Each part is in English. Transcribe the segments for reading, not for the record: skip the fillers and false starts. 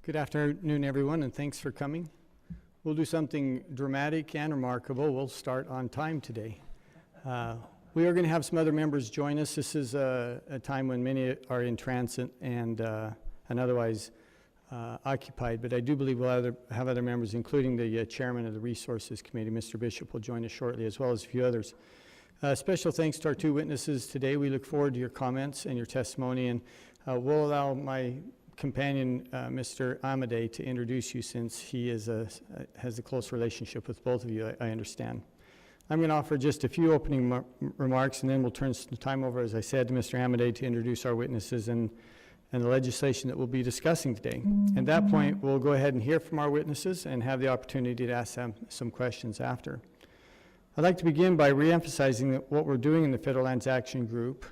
Good afternoon, everyone, and thanks for coming. We'll do something dramatic and remarkable. We'll start on time today. We are going to have some other members join us. This is a time when many are in transit and otherwise occupied, but I do believe we'll have other members, including the chairman of the Resources Committee, Mr. Bishop, will join us shortly, as well as a few others. Special thanks to our two witnesses today. We look forward to your comments and your testimony, and we'll allow my companion, Mr. Amadei, to introduce you, since he has a close relationship with both of you, I understand. I'm going to offer just a few opening remarks, and then we'll turn the time over, as I said, to Mr. Amadei to introduce our witnesses and the legislation that we'll be discussing today. At that point, we'll go ahead and hear from our witnesses and have the opportunity to ask them some questions after. I'd like to begin by re-emphasizing what we're doing in the Federal Lands Action Group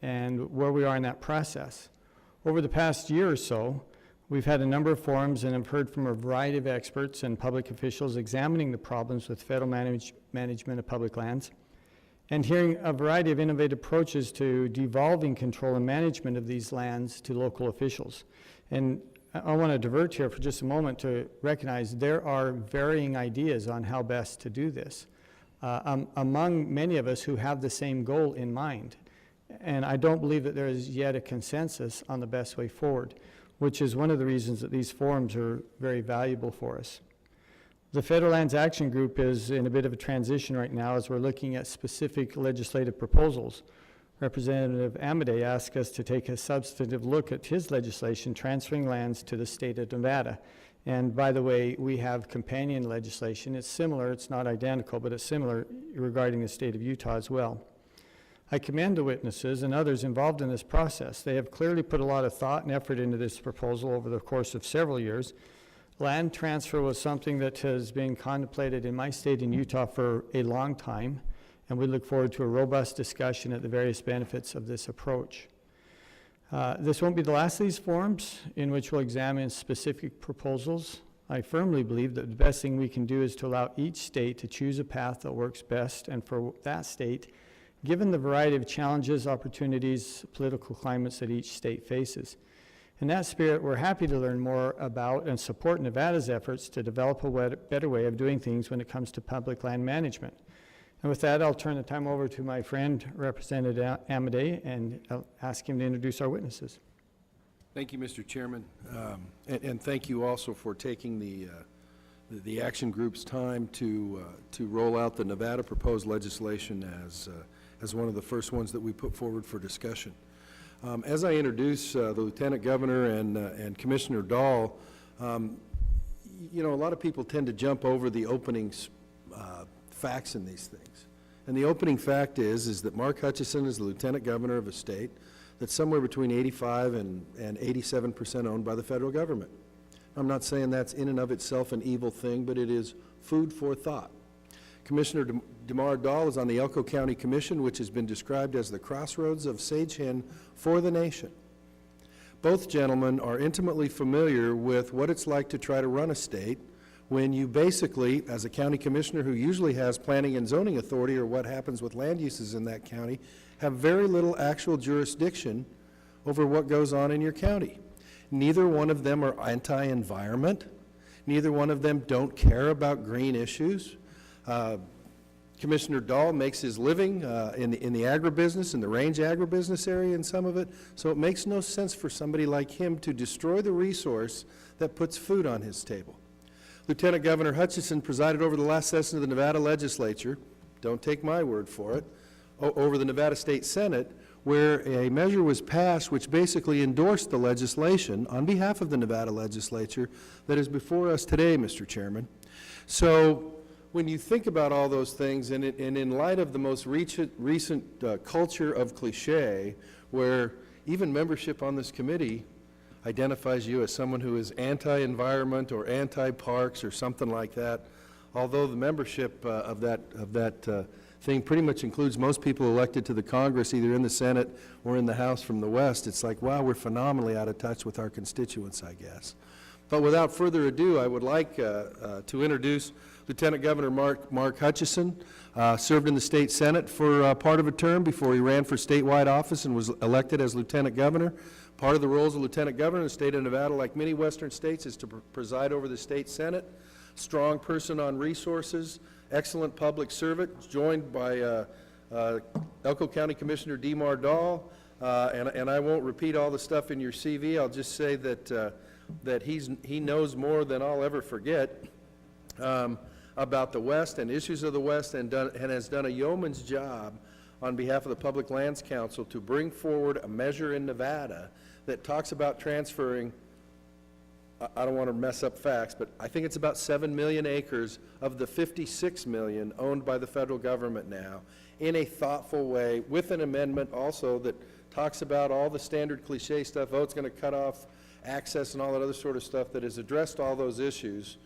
and where we are in that process. Over the past year or so, we've had a number of forums and have heard from a variety of experts and public officials examining the problems with federal management of public lands and hearing a variety of innovative approaches to devolving control and management of these lands to local officials. And I want to divert here for just a moment to recognize there are varying ideas on how best to do this among many of us who have the same goal in mind. And I don't believe that there is yet a consensus on the best way forward, which is one of the reasons that these forums are very valuable for us. The Federal Lands Action Group is in a bit of a transition right now as we're looking at specific legislative proposals. Representative Amadei asked us to take a substantive look at his legislation transferring lands to the state of Nevada. And by the way, we have companion legislation. It's similar, it's not identical, but it's similar regarding the state of Utah as well. I commend the witnesses and others involved in this process. They have clearly put a lot of thought and effort into this proposal over the course of several years. Land transfer was something that has been contemplated in my state in Utah for a long time, and we look forward to a robust discussion at the various benefits of this approach. This won't be the last of these forums in which we'll examine specific proposals. I firmly believe that the best thing we can do is to allow each state to choose a path that works best, and for that state, given the variety of challenges, opportunities, political climates that each state faces. In that spirit, we're happy to learn more about and support Nevada's efforts to develop a better way of doing things when it comes to public land management. And with that, I'll turn the time over to my friend, Representative Amadei, and I'll ask him to introduce our witnesses. Thank you, Mr. Chairman, and thank you also for taking the action group's time to roll out the Nevada proposed legislation as one of the first ones that we put forward for discussion. As I introduce the Lieutenant Governor and Commissioner Dahl, you know, a lot of people tend to jump over the opening facts in these things. And the opening fact is that Mark Hutchison is the Lieutenant Governor of a state that's somewhere between 85 and 87% owned by the federal government. I'm not saying that's in and of itself an evil thing, but it is food for thought. Commissioner DeMar Dahl is on the Elko County Commission, which has been described as the crossroads of Sagehen for the nation. Both gentlemen are intimately familiar with what it's like to try to run a state when you basically, as a county commissioner who usually has planning and zoning authority or what happens with land uses in that county, have very little actual jurisdiction over what goes on in your county. Neither one of them are anti-environment. Neither one of them don't care about green issues. Commissioner Dahl makes his living in the agribusiness, in the range agribusiness area in some of it, so it makes no sense for somebody like him to destroy the resource that puts food on his table. Lieutenant Governor Hutchison presided over the last session of the Nevada legislature, don't take my word for it, over the Nevada State Senate, where a measure was passed which basically endorsed the legislation on behalf of the Nevada legislature that is before us today, Mr. Chairman. So when you think about all those things, and in light of the most recent culture of cliche, where even membership on this committee identifies you as someone who is anti-environment or anti-parks or something like that, although the membership of that thing pretty much includes most people elected to the Congress, either in the Senate or in the House from the West, it's like, wow, we're phenomenally out of touch with our constituents, I guess. But without further ado, I would like to introduce Lieutenant Governor Mark Hutchison. Served in the state senate for part of a term before he ran for statewide office and was elected as lieutenant governor. Part of the roles of lieutenant governor in the state of Nevada, like many western states, is to preside over the state senate. Strong person on resources, excellent public servant, joined by Elko County Commissioner Demar Dahl. And I won't repeat all the stuff in your CV. I'll just say that he knows more than I'll ever forget about the West and issues of the West, and has done a yeoman's job on behalf of the Public Lands Council to bring forward a measure in Nevada that talks about transferring, I don't want to mess up facts, but I think it's about 7 million acres of the 56 million owned by the federal government now, in a thoughtful way, with an amendment also that talks about all the standard cliche stuff. Oh, it's going to cut off access and all that other sort of stuff, that has addressed all those issues.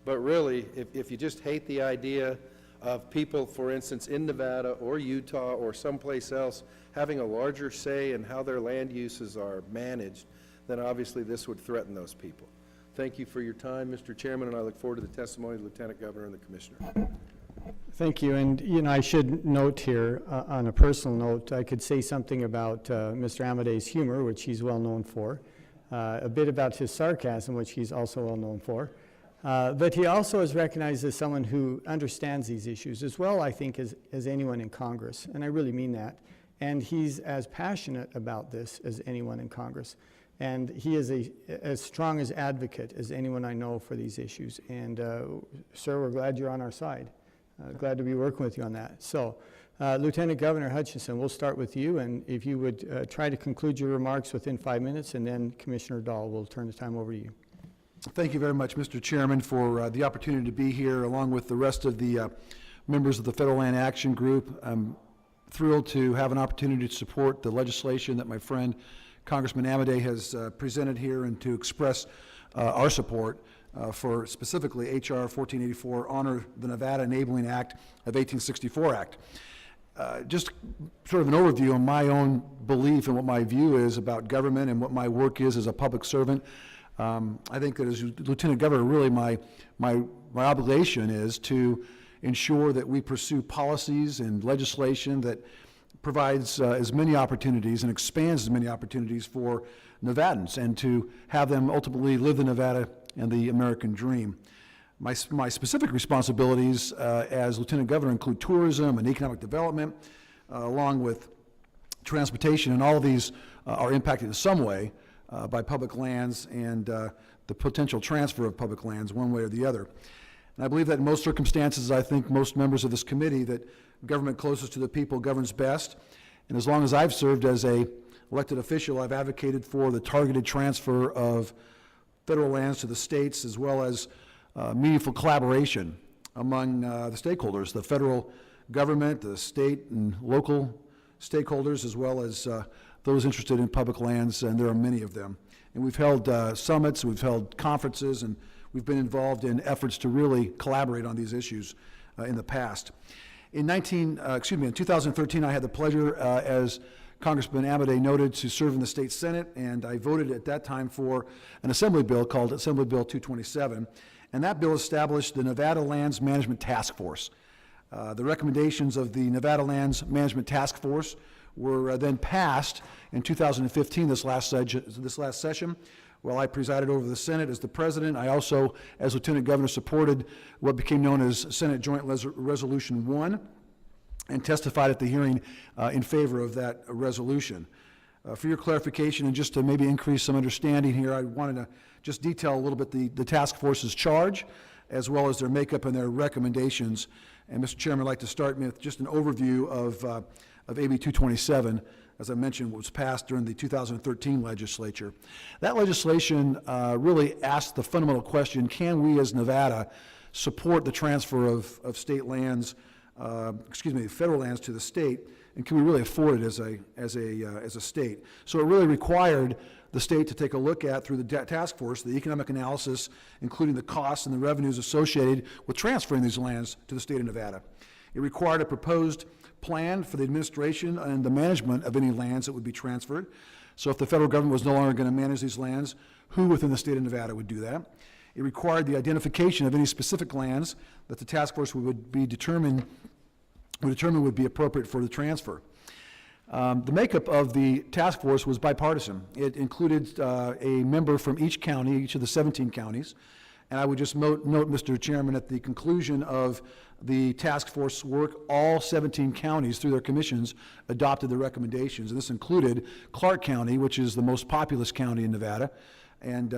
But really, if you just hate the idea of people, for instance, in Nevada or Utah or someplace else, having a larger say in how their land uses are managed, then obviously this would threaten those people. Thank you for your time, Mr. Chairman, and I look forward to the testimony of the Lieutenant Governor and the Commissioner. Thank you. And, you know, I should note here, on a personal note, I could say something about Mr. Amadei's humor, which he's well known for, a bit about his sarcasm, which he's also well known for. But he also is recognized as someone who understands these issues as well, I think, as anyone in Congress, and I really mean that. And he's as passionate about this as anyone in Congress. And he is as strong as advocate as anyone I know for these issues. And sir, we're glad you're on our side. Glad to be working with you on that. So, Lieutenant Governor Hutchison, we'll start with you, and if you would try to conclude your remarks within 5 minutes, and then Commissioner Dahl will turn the time over to you. Thank you very much, Mr. Chairman, for the opportunity to be here along with the rest of the members of the Federal Land Action Group. I'm thrilled to have an opportunity to support the legislation that my friend Congressman Amadei has presented here, and to express our support for specifically H.R. 1484, Honor the Nevada Enabling Act of 1864 Act. Just sort of an overview on my own belief and what my view is about government and what my work is as a public servant. I think that as Lieutenant Governor, really my obligation is to ensure that we pursue policies and legislation that provides as many opportunities and expands as many opportunities for Nevadans, and to have them ultimately live the Nevada and the American dream. My specific responsibilities as Lieutenant Governor include tourism and economic development, along with transportation, and all of these are impacted in some way by public lands and the potential transfer of public lands one way or the other. And I believe that in most circumstances, I think most members of this committee, that government closest to the people governs best. And as long as I've served as a elected official, I've advocated for the targeted transfer of federal lands to the states, as well as meaningful collaboration among the stakeholders, the federal government, the state and local stakeholders, as well as those interested in public lands, and there are many of them. And we've held summits, we've held conferences, and we've been involved in efforts to really collaborate on these issues in the past. In 2013, I had the pleasure, as Congressman Amadei noted, to serve in the state Senate, and I voted at that time for an assembly bill called Assembly Bill 227, and that bill established the Nevada Lands Management Task Force. The recommendations of the Nevada Lands Management Task Force were then passed in 2015, this last session. While I presided over the Senate as the president, I also, as Lieutenant Governor, supported what became known as Senate Joint Resolution 1, and testified at the hearing in favor of that resolution. For your clarification, and just to maybe increase some understanding here, I wanted to just detail a little bit the task force's charge, as well as their makeup and their recommendations. And Mr. Chairman, I'd like to start with just an overview of AB 227, as I mentioned, was passed during the 2013 legislature. That legislation really asked the fundamental question: can we as Nevada support the transfer of state lands, federal lands to the state, and can we really afford it as a state? So it really required the state to take a look at, through the task force, the economic analysis, including the costs and the revenues associated with transferring these lands to the state of Nevada. It required a proposed plan for the administration and the management of any lands that would be transferred, So if the federal government was no longer going to manage these lands, who within the state of Nevada would do that? It required the identification of any specific lands that the task force would determine would be appropriate for the transfer. The makeup of the task force was bipartisan. It included a member from each county, each of the 17 counties. And I would just note, Mr. Chairman, at the conclusion of the task force work, all 17 counties, through their commissions, adopted the recommendations. And this included Clark County, which is the most populous county in Nevada, and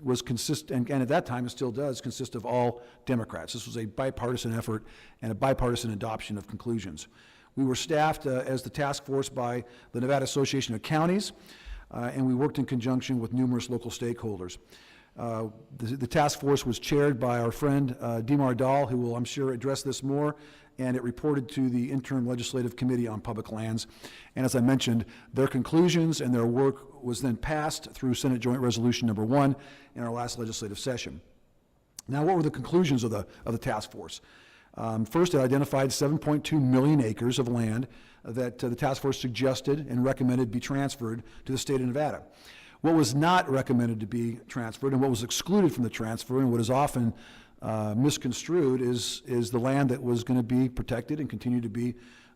was and at that time, it still does, consist of all Democrats. This was a bipartisan effort and a bipartisan adoption of conclusions. We were staffed as the task force by the Nevada Association of Counties, and we worked in conjunction with numerous local stakeholders. The task force was chaired by our friend Dimar Dahl, who will, I'm sure, address this more, and it reported to the Interim Legislative Committee on Public Lands. And as I mentioned, their conclusions and their work was then passed through Senate Joint Resolution number 1 in our last legislative session. Now, what were the conclusions of the task force? First, it identified 7.2 million acres of land that the task force suggested and recommended be transferred to the state of Nevada. What was not recommended to be transferred and what was excluded from the transfer and what is often misconstrued is the land that was going to be protected and continue to be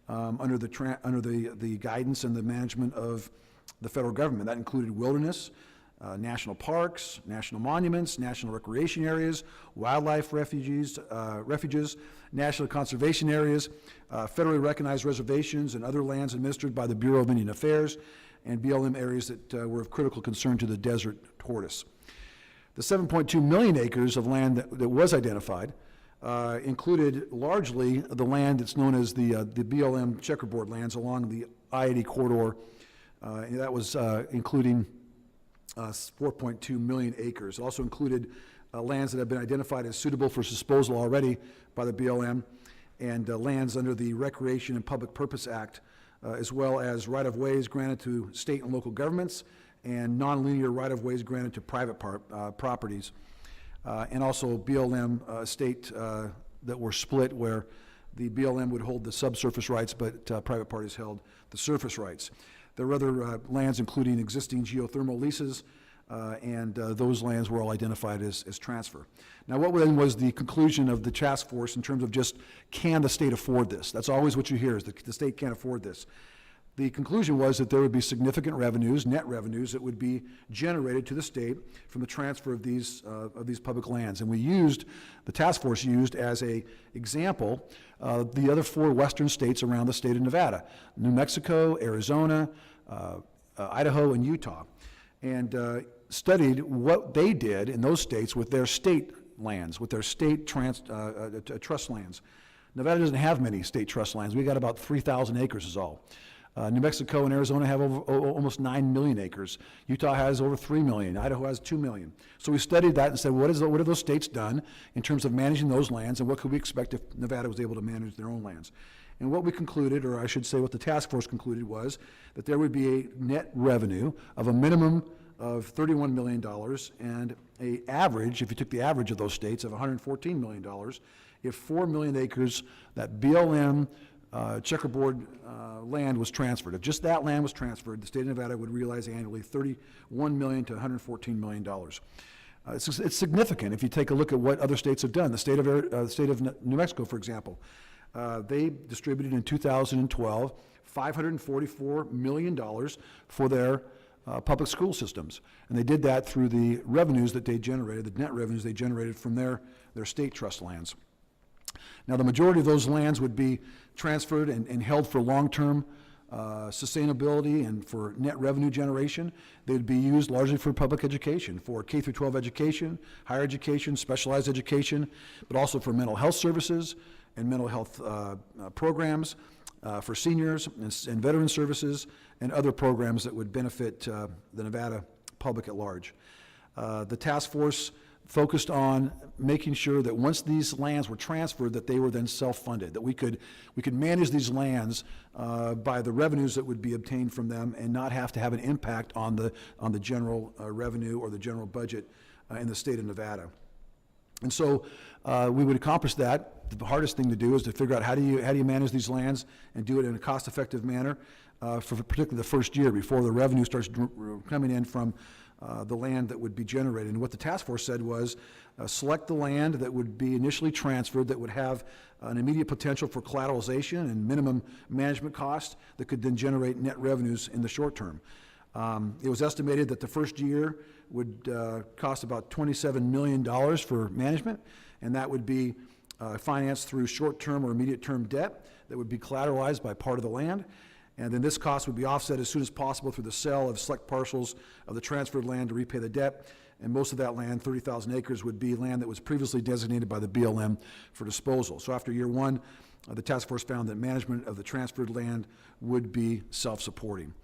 under the guidance and the management of the federal government. That included wilderness, national parks, national monuments, national recreation areas, wildlife refuges, national conservation areas, federally recognized reservations and other lands administered by the Bureau of Indian Affairs, and BLM areas that were of critical concern to the desert tortoise. The 7.2 million acres of land that was identified included largely the land that's known as the BLM checkerboard lands along the I-80 corridor, and that was including 4.2 million acres. It also included lands that have been identified as suitable for disposal already by the BLM, and lands under the Recreation and Public Purpose Act, as well as right-of-ways granted to state and local governments and nonlinear right-of-ways granted to private properties, and also BLM state that were split where the BLM would hold the subsurface rights, but private parties held the surface rights. There were other lands, including existing geothermal leases, and those lands were all identified as transfer. Now, what then was the conclusion of the task force in terms of just, can the state afford this? That's always what you hear, is that the state can't afford this. The conclusion was that there would be significant revenues, net revenues, that would be generated to the state from the transfer of these public lands. And the task force used as a example the other 4 western states around the state of Nevada: New Mexico, Arizona, Idaho, and Utah, and studied what they did in those states with their state lands, with their state trust lands. Nevada doesn't have many state trust lands. We got about 3,000 acres is all. New Mexico and Arizona have almost 9 million acres. Utah has over 3 million. Idaho has 2 million. So we studied that and said, what have those states done in terms of managing those lands, and what could we expect if Nevada was able to manage their own lands? And what we concluded, or I should say what the task force concluded, was that there would be a net revenue of a minimum of $31 million and an average, if you took the average of those states, of $114 million if 4 million acres, that BLM checkerboard land was transferred. If just that land was transferred, the state of Nevada would realize annually $31 million to $114 million. It's significant if you take a look at what other states have done. The state of New Mexico, for example, they distributed in 2012 $544 million for their public school systems. And they did that through the revenues that they generated, the net revenues they generated from their state trust lands. Now, the majority of those lands would be transferred and held for long-term sustainability and for net revenue generation. They would be used largely for public education, for K through 12 education, higher education, specialized education, but also for mental health services and mental health programs, for seniors and veteran services, and other programs that would benefit the Nevada public at large. The task force focused on making sure that once these lands were transferred, that they were then self-funded, that we could manage these lands by the revenues that would be obtained from them and not have to have an impact on the general revenue or the general budget in the state of Nevada. And so we would accomplish that. The hardest thing to do is to figure out how do you manage these lands and do it in a cost-effective manner. for particularly the first year before the revenue starts coming in from the land that would be generated. And what the task force said was, select the land that would be initially transferred that would have an immediate potential for collateralization and minimum management cost that could then generate net revenues in the short term. It was estimated that the first year would cost about $27 million for management, and that would be financed through short-term or immediate-term debt that would be collateralized by part of the land. And then this cost would be offset as soon as possible through the sale of select parcels of the transferred land to repay the debt. And most of that land, 30,000 acres, would be land that was previously designated by the BLM for disposal. So after year one, the task force found that management of the transferred land would be self-supporting.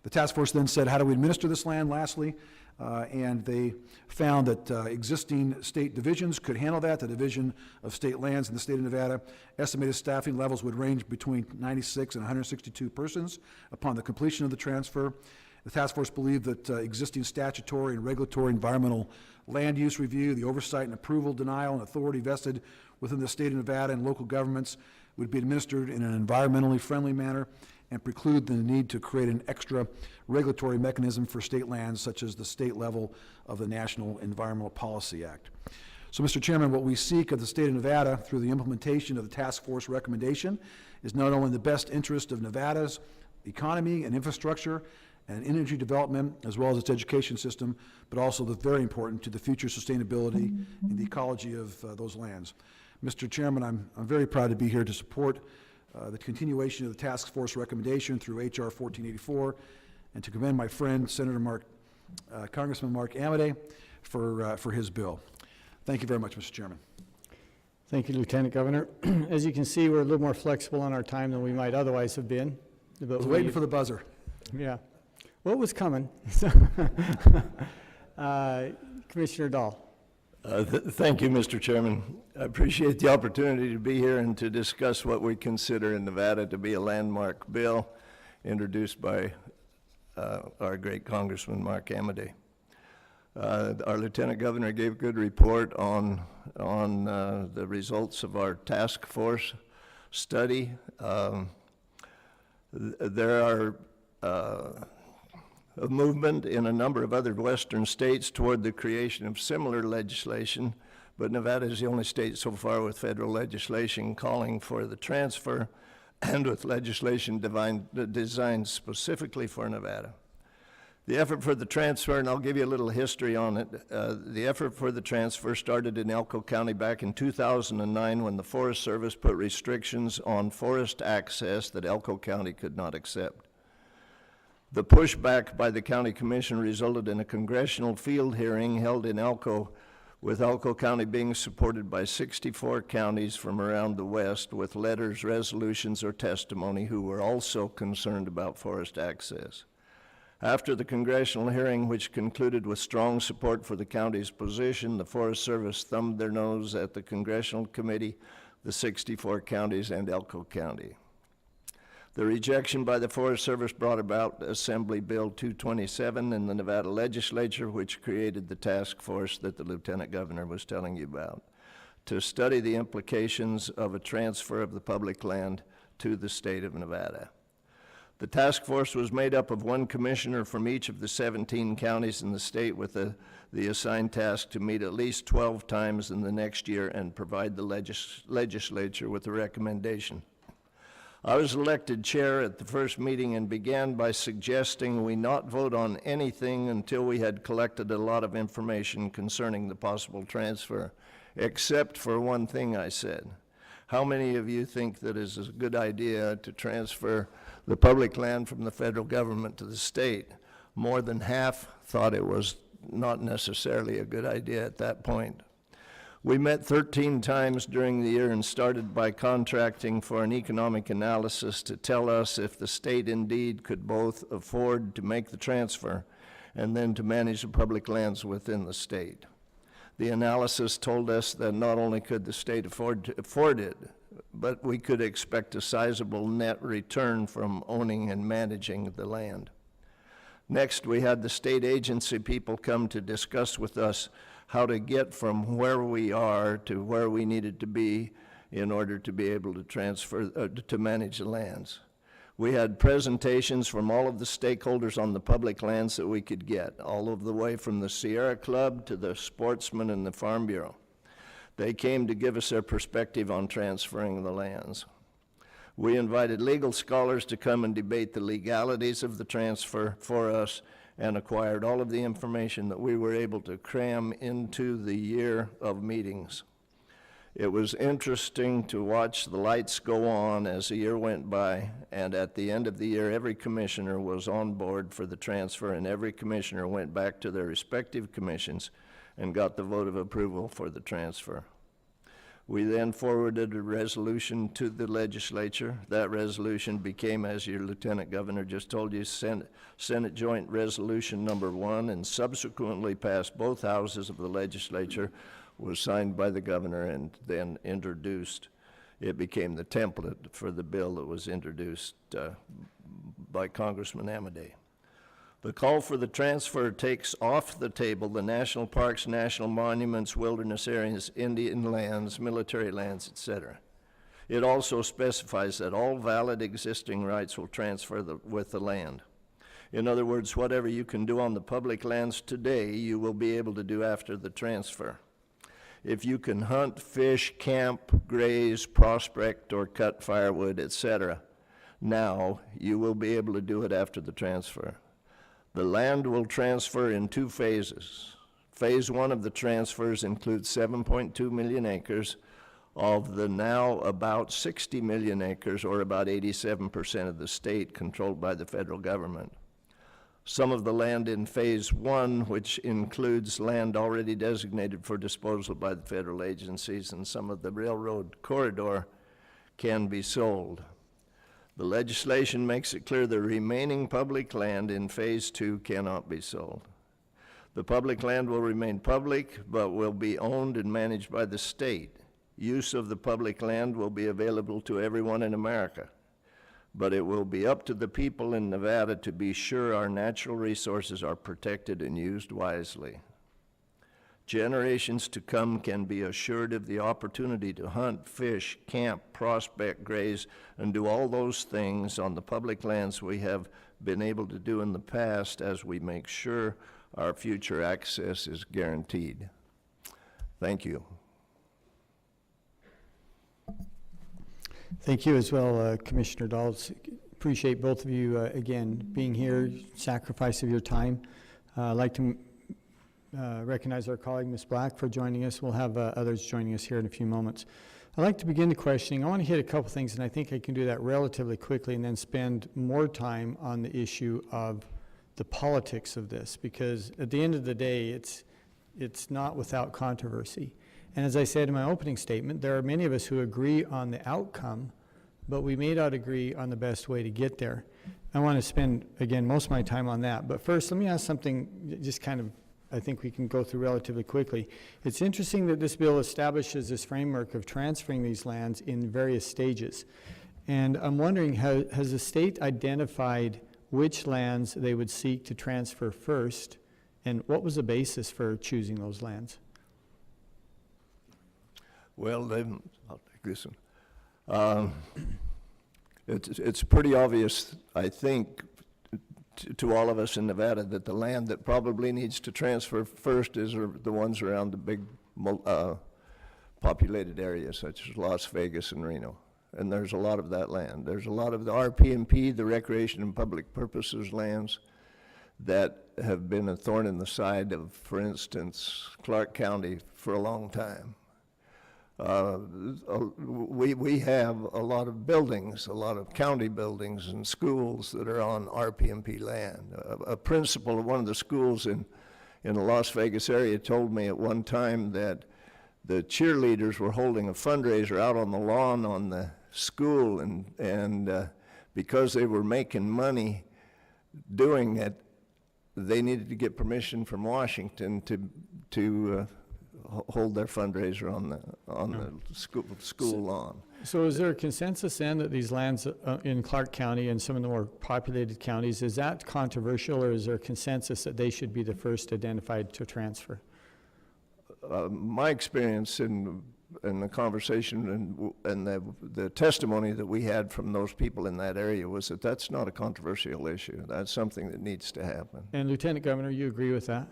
The task force then said, how do we administer this land, lastly? And they found that existing state divisions could handle that. The Division of State Lands in the state of Nevada estimated staffing levels would range between 96 and 162 persons upon the completion of the transfer. The task force believed that existing statutory and regulatory environmental land use review, the oversight and approval, denial, and authority vested within the state of Nevada and local governments would be administered in an environmentally friendly manner and preclude the need to create an extra regulatory mechanism for state lands, such as the state level of the National Environmental Policy Act. So, Mr. Chairman, what we seek of the state of Nevada through the implementation of the task force recommendation is not only the best interest of Nevada's economy and infrastructure and energy development, as well as its education system, but also the very important to the future sustainability and the ecology of those lands. Mr. Chairman, I'm very proud to be here to support the continuation of the task force recommendation through H.R. 1484, and to commend my friend, Congressman Mark Amodei, for his bill. Thank you very much, Mr. Chairman. Thank you, Lieutenant Governor. As you can see, we're a little more flexible on our time than we might otherwise have been. I was waiting for the buzzer. Yeah. Well, it was coming. Commissioner Dahl. Thank you, Mr. Chairman. I appreciate the opportunity to be here and to discuss what we consider in Nevada to be a landmark bill introduced by our great Congressman Mark Amodei. Our Lieutenant Governor gave a good report on the results of our task force study. There are a movement in a number of other western states toward the creation of similar legislation, but Nevada is the only state so far with federal legislation calling for the transfer and with legislation designed specifically for Nevada. The effort for the transfer, and I'll give you a little history on it, the effort for the transfer started in Elko County back in 2009 when the Forest Service put restrictions on forest access that Elko County could not accept. The pushback by the county commission resulted in a congressional field hearing held in Elko, with Elko County being supported by 64 counties from around the West with letters, resolutions, or testimony who were also concerned about forest access. After the congressional hearing, which concluded with strong support for the county's position, the Forest Service thumbed their nose at the congressional committee, the 64 counties, and Elko County. The rejection by the Forest Service brought about Assembly Bill 227 in the Nevada legislature, which created the task force that the Lieutenant Governor was telling you about, to study the implications of a transfer of the public land to the state of Nevada. The task force was made up of one commissioner from each of the 17 counties in the state, with the assigned task to meet at least 12 times in the next year and provide the legislature with a recommendation. I was elected chair at the first meeting and began by suggesting we not vote on anything until we had collected a lot of information concerning the possible transfer, except for one thing I said. How many of you think that it is a good idea to transfer the public land from the federal government to the state? More than half thought it was not necessarily a good idea at that point. We met 13 times during the year and started by contracting for an economic analysis to tell us if the state indeed could both afford to make the transfer and then to manage the public lands within the state. The analysis told us that not only could the state afford it, but we could expect a sizable net return from owning and managing the land. Next, we had the state agency people come to discuss with us how to get from where we are to where we needed to be in order to be able to transfer, to manage the lands. We had presentations from all of the stakeholders on the public lands that we could get, all of the way from the Sierra Club to the Sportsman and the Farm Bureau. They came to give us their perspective on transferring the lands. We invited legal scholars to come and debate the legalities of the transfer for us, and acquired all of the information that we were able to cram into the year of meetings. It was interesting to watch the lights go on as the year went by, and at the end of the year, every commissioner was on board for the transfer, and every commissioner went back to their respective commissions and got the vote of approval for the transfer. We then forwarded a resolution to the legislature. That resolution became, as your Lieutenant Governor just told you, Senate Joint Resolution Number 1, and subsequently passed both houses of the legislature, was signed by the governor and then introduced. It became the template for the bill that was introduced by Congressman Amadei. The call for the transfer takes off the table the national parks, national monuments, wilderness areas, Indian lands, military lands, etc. It also specifies that all valid existing rights will transfer with the land. In other words, whatever you can do on the public lands today, you will be able to do after the transfer. If you can hunt, fish, camp, graze, prospect, or cut firewood, etc., now you will be able to do it after the transfer. The land will transfer in 2 phases. Phase 1 of the transfers includes 7.2 million acres of the now about 60 million acres, or about 87% of the state, controlled by the federal government. Some of the land in Phase 1, which includes land already designated for disposal by the federal agencies, and some of the railroad corridor, can be sold. The legislation makes it clear the remaining public land in Phase 2 cannot be sold. The public land will remain public, but will be owned and managed by the state. Use of the public land will be available to everyone in America, but it will be up to the people in Nevada to be sure our natural resources are protected and used wisely. Generations to come can be assured of the opportunity to hunt, fish, camp, prospect, graze, and do all those things on the public lands we have been able to do in the past, as we make sure our future access is guaranteed. Thank you. Thank you as well, Commissioner Dawes. Appreciate both of you, again, being here, sacrifice of your time. I'd like to recognize our colleague, Ms. Black, for joining us. We'll have others joining us here in a few moments. I'd like to begin the questioning. I want to hit a couple things, and I think I can do that relatively quickly, and then spend more time on the issue of the politics of this, because at the end of the day, it's not without controversy. And as I said in my opening statement, there are many of us who agree on the outcome, but we may not agree on the best way to get there. I want to spend, again, most of my time on that. But first, let me ask something, just kind of, I think we can go through relatively quickly. It's interesting that this bill establishes this framework of transferring these lands in various stages. And I'm wondering, has the state identified which lands they would seek to transfer first, and what was the basis for choosing those lands? Well, I'll take this one. It's pretty obvious, I think, to all of us in Nevada, that the land that probably needs to transfer first is the ones around the big populated areas, such as Las Vegas and Reno. And there's a lot of that land. There's a lot of the RP&P, the recreation and public purposes lands, that have been a thorn in the side of, for instance, Clark County for a long time. We have a lot of buildings, a lot of county buildings and schools that are on RP&P land. A principal of one of the schools in the Las Vegas area told me at one time that the cheerleaders were holding a fundraiser out on the lawn on the school, and because they were making money doing it, they needed to get permission from Washington to hold their fundraiser on the school lawn. So is there a consensus then that these lands in Clark County and some of the more populated counties, is that controversial, or is there a consensus that they should be the first identified to transfer? My experience in the conversation and the testimony that we had from those people in that area was that that's not a controversial issue. That's something that needs to happen. And Lieutenant Governor, you agree with that?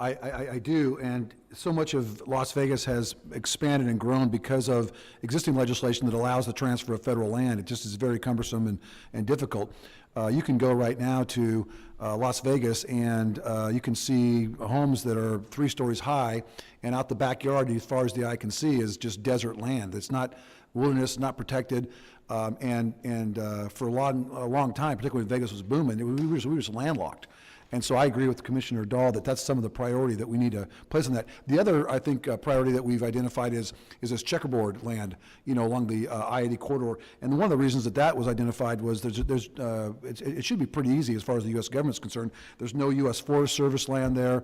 I do, and so much of Las Vegas has expanded and grown because of existing legislation that allows the transfer of federal land. It just is very cumbersome and difficult. You can go right now to Las Vegas and you can see homes that are 3 stories high, and out the backyard, as far as the eye can see, is just desert land. It's not wilderness, not protected, and for a long time, particularly when Vegas was booming, we were just landlocked. And so I agree with Commissioner Dahl that that's some of the priority that we need to place on that. The other, I think, priority that we've identified is this checkerboard land, along the I-80 corridor. And one of the reasons that was identified was it should be pretty easy as far as the U.S. government's concerned. There's no U.S. Forest Service land there.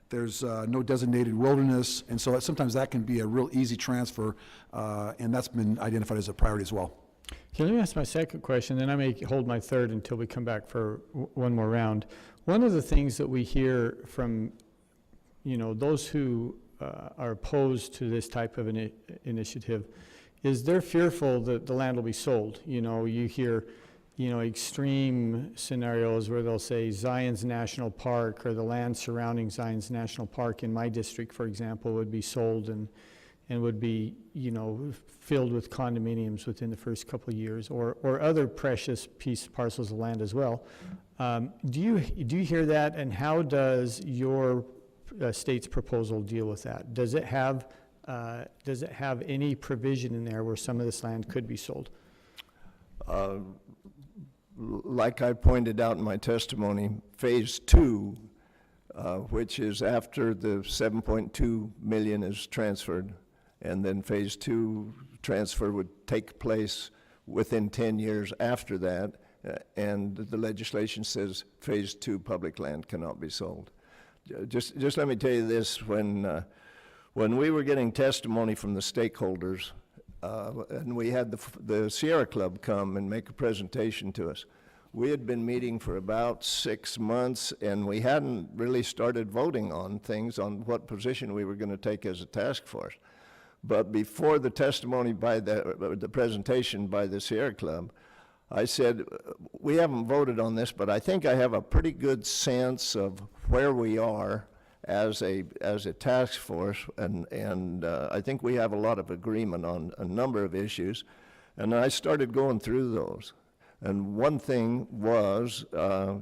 There's no designated wilderness, and so sometimes that can be a real easy transfer, and that's been identified as a priority as well. Okay, let me ask my second question, then I may hold my third until we come back for one more round. One of the things that we hear from, those who are opposed to this type of an initiative is they're fearful that the land will be sold. You hear, extreme scenarios where they'll say Zion's National Park or the land surrounding Zion's National Park in my district, for example, would be sold and would be, filled with condominiums within the first couple of years, or other precious parcels of land as well. Do you hear that, and how does your state's proposal deal with that? Does it have any provision in there where some of this land could be sold? Like I pointed out in my testimony, Phase 2, which is after the 7.2 million is transferred, and then Phase 2 transfer would take place within 10 years after that, and the legislation says Phase 2 public land cannot be sold. Just let me tell you this, when we were getting testimony from the stakeholders, and we had the Sierra Club come and make a presentation to us, we had been meeting for about 6 months, and we hadn't really started voting on things, on what position we were going to take as a task force. But before the testimony by the presentation by the Sierra Club, I said, we haven't voted on this, but I think I have a pretty good sense of where we are as a task force, and I think we have a lot of agreement on a number of issues. And I started going through those. And one thing was, are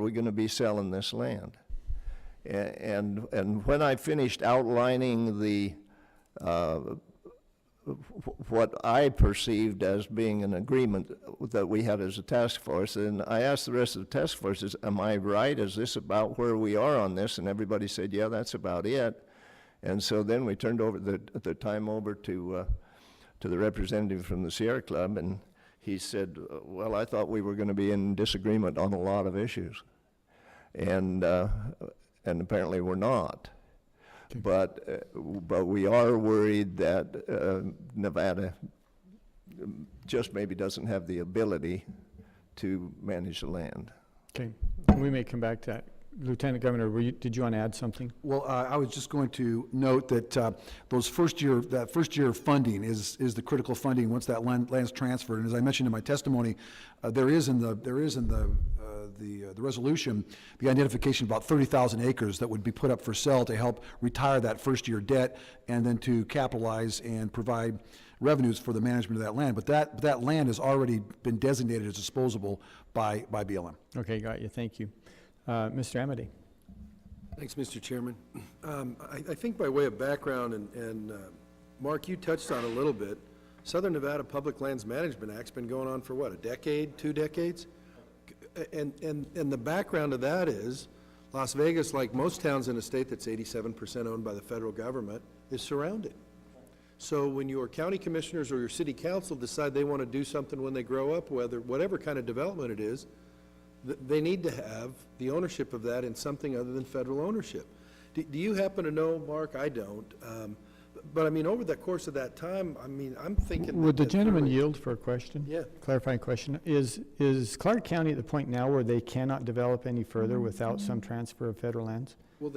we going to be selling this land? And when I finished outlining what I perceived as being an agreement that we had as a task force, and I asked the rest of the task forces, am I right? Is this about where we are on this? And everybody said, yeah, that's about it. And so then we turned over the time over to the representative from the Sierra Club, and he said, well, I thought we were going to be in disagreement on a lot of issues. And apparently we're not. But we are worried that Nevada just maybe doesn't have the ability to manage the land. Okay, we may come back to that. Lieutenant Governor, did you want to add something? Well, I was just going to note that that first year funding is the critical funding once that land's transferred. And as I mentioned in my testimony, there is in the resolution the identification of about 30,000 acres that would be put up for sale to help retire that first year debt and then to capitalize and provide revenues for the management of that land. But that land has already been designated as disposable by BLM. Okay, got you. Thank you. Mr. Amity. Thanks, Mr. Chairman. I think by way of background, and Mark, you touched on a little bit, Southern Nevada Public Lands Management Act's been going on for what, a decade, 2 decades? And the background of that is Las Vegas, like most towns in a state that's 87% owned by the federal government, is surrounded. So when your county commissioners or your city council decide they want to do something when they grow up, whatever kind of development it is, they need to have the ownership of that in something other than federal ownership. Do you happen to know, Mark, I don't, But I mean, over the course of that time, I mean, I'm thinking. Would the that gentleman really- yield for a question? Yeah. Clarifying question. Is Clark County at the point now where they cannot develop any further without some transfer of federal lands? Well,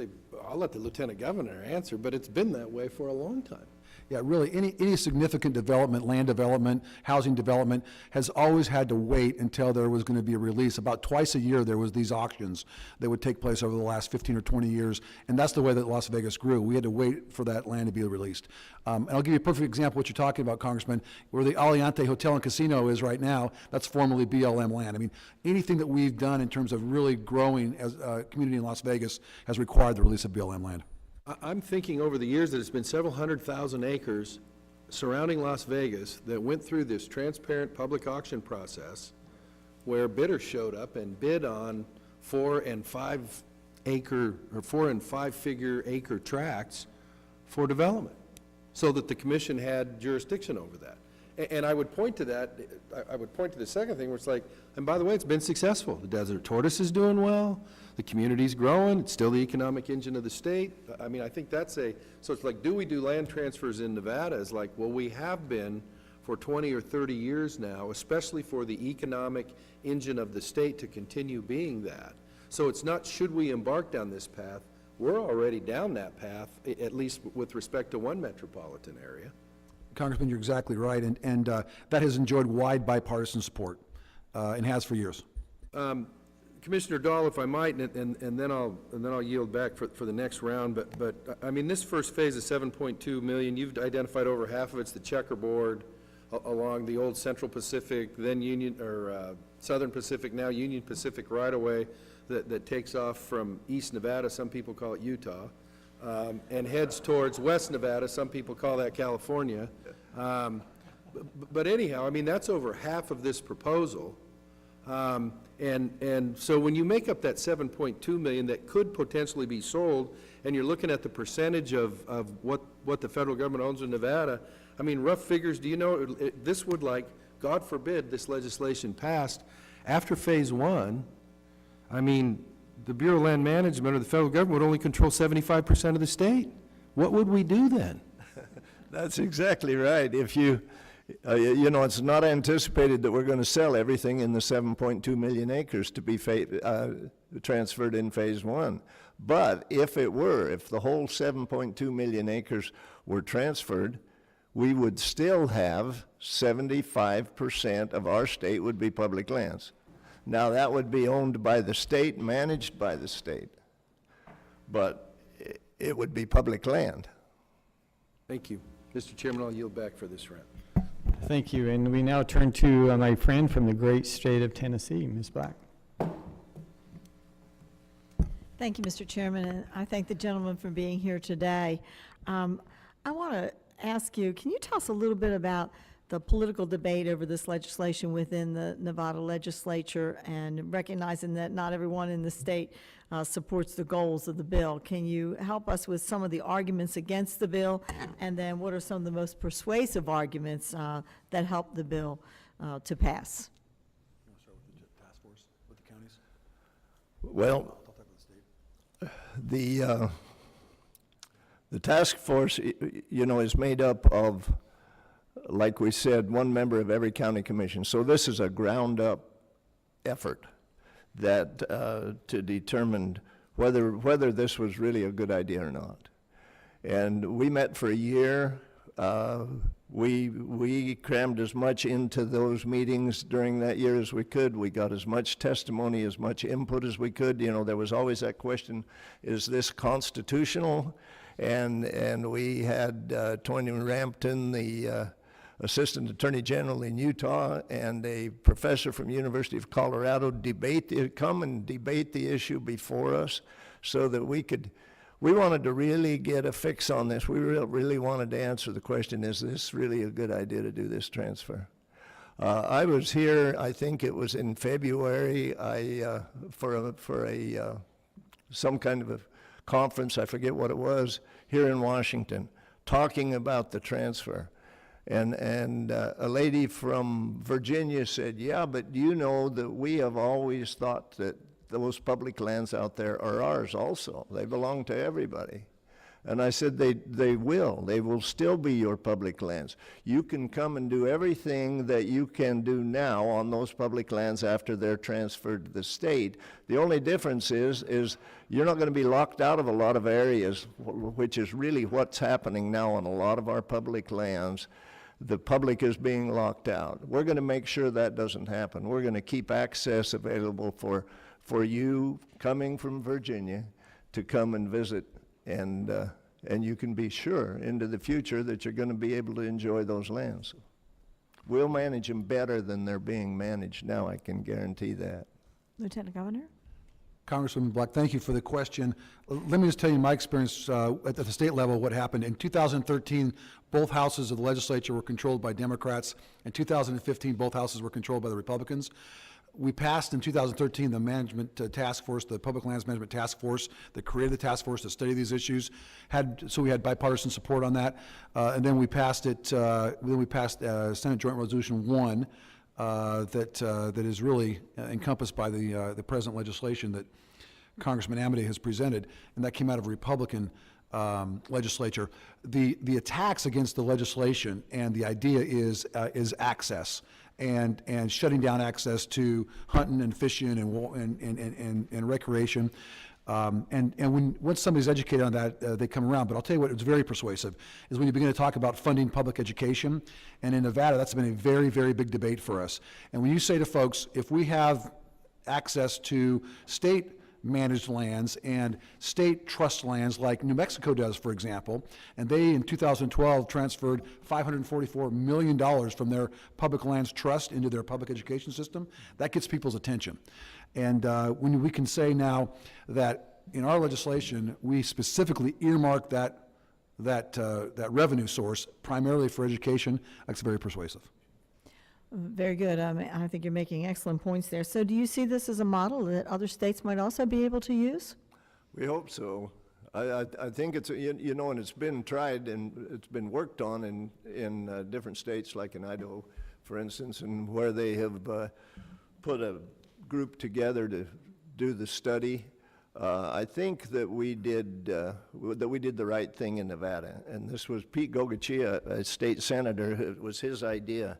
I'll let the lieutenant governor answer, but it's been that way for a long time. Yeah, really, any significant development, land development, housing development, has always had to wait until there was going to be a release. About twice a year, there was these auctions that would take place over the last 15 or 20 years, and that's the way that Las Vegas grew. We had to wait for that land to be released. And I'll give you a perfect example of what you're talking about, Congressman, where the Aliante Hotel and Casino is right now. That's formerly BLM land. I mean, anything that we've done in terms of really growing as a community in Las Vegas has required the release of BLM land. I'm thinking over the years that it's been several 100,000 acres surrounding Las Vegas that went through this transparent public auction process where bidders showed up and bid on 4 and 5 figure acre tracts for development, so that the commission had jurisdiction over that. And I would point to that, I would point to the second thing where it's like, and by the way, it's been successful. The Desert Tortoise is doing well, the community's growing, it's still the economic engine of the state. I mean, I think that's so it's like, do we do land transfers in Nevada? It's like, well, we have been for 20 or 30 years now, especially for the economic engine of the state to continue being that. So it's not, should we embark down this path? We're already down that path, at least with respect to one metropolitan area. Congressman, you're exactly right, and that has enjoyed wide bipartisan support, and has for years. Commissioner Dahl, if I might, and then I'll yield back for the next round, but I mean, this first phase of 7.2 million, you've identified over half of it's the checkerboard along the old Central Pacific, then Southern Pacific, now Union Pacific right-of-way that takes off from East Nevada, some people call it Utah, and heads towards West Nevada, some people call that California. But anyhow, I mean, that's over half of this proposal. And so when you make up that 7.2 million that could potentially be sold, and you're looking at the percentage of what the federal government owns in Nevada, I mean, rough figures, do you know, this would, like, God forbid this legislation passed, after phase 1, I mean, the Bureau of Land Management or the federal government would only control 75% of the state. What would we do then? That's exactly right. If you know, it's not anticipated that we're going to sell everything in the 7.2 million acres to be transferred in phase 1. But if the whole 7.2 million acres were transferred, we would still have 75% of our state would be public lands. Now, that would be owned by the state, managed by the state, but it would be public land. Thank you. Mr. Chairman, I'll yield back for this round. Thank you. And we now turn to my friend from the great state of Tennessee, Ms. Black. Thank you, Mr. Chairman, and I thank the gentleman for being here today. I want to ask you, can you tell us a little bit about the political debate over this legislation within the Nevada legislature, and recognizing that not everyone in the state supports the goals of the bill? Can you help us with some of the arguments against the bill, and then what are some of the most persuasive arguments that help the bill to pass? You want to start with the task force, with the counties? Well, I'll talk about the state. the task force, you know, is made up of, like we said, one member of every county commission. So this is a ground-up effort that to determine whether this was really a good idea or not. And we met for a year. We crammed as much into those meetings during that year as we could. We got as much testimony, as much input as we could. You know, there was always that question, is this constitutional? And we had Tony Rampton, the Assistant Attorney General in Utah, and a professor from University of Colorado come and debate the issue before us, so that we wanted to really get a fix on this. We really wanted to answer the question, is this really a good idea to do this transfer? I was here, I think it was in February, for some kind of a conference, I forget what it was, here in Washington, talking about the transfer. And a lady from Virginia said, yeah, but you know that we have always thought that those public lands out there are ours also. They belong to everybody. And I said, they will still be your public lands. You can come and do everything that you can do now on those public lands after they're transferred to the state. The only difference is you're not going to be locked out of a lot of areas, which is really what's happening now on a lot of our public lands. The public is being locked out. We're going to make sure that doesn't happen. We're going to keep access available for you coming from Virginia to come and visit, and you can be sure into the future that you're going to be able to enjoy those lands. We'll manage them better than they're being managed now, I can guarantee that. Lieutenant Governor? Congresswoman Black, thank you for the question. Let me just tell you my experience at the state level, what happened. In 2013, both houses of the legislature were controlled by Democrats. In 2015, both houses were controlled by the Republicans. We passed in 2013 the management task force, the Public Lands Management Task Force that created the task force to study these issues. So we had bipartisan support on that. And then we passed it, Senate Joint Resolution 1, that is really encompassed by the present legislation that Congressman Amity has presented, and that came out of a Republican legislature. The attacks against the legislation, and the idea is access and shutting down access to hunting and fishing and recreation. And once somebody's educated on that, they come around. But I'll tell you what, it's very persuasive, is when you begin to talk about funding public education. And in Nevada, that's been a very, very big debate for us. And when you say to folks, if we have access to state-managed lands and state trust lands like New Mexico does, for example, and they in 2012 transferred $544 million from their public lands trust into their public education system, that gets people's attention. And when we can say now that in our legislation, we specifically earmark that revenue source primarily for education, that's very persuasive. Very good. I think you're making excellent points there. So do you see this as a model that other states might also be able to use? We hope so. I think it's, you know, and it's been tried and it's been worked on in different states, like in Idaho, for instance, and where they have put a group together to do the study. I think that we did the right thing in Nevada, and this was Pete Gogachia, a state senator. It was his idea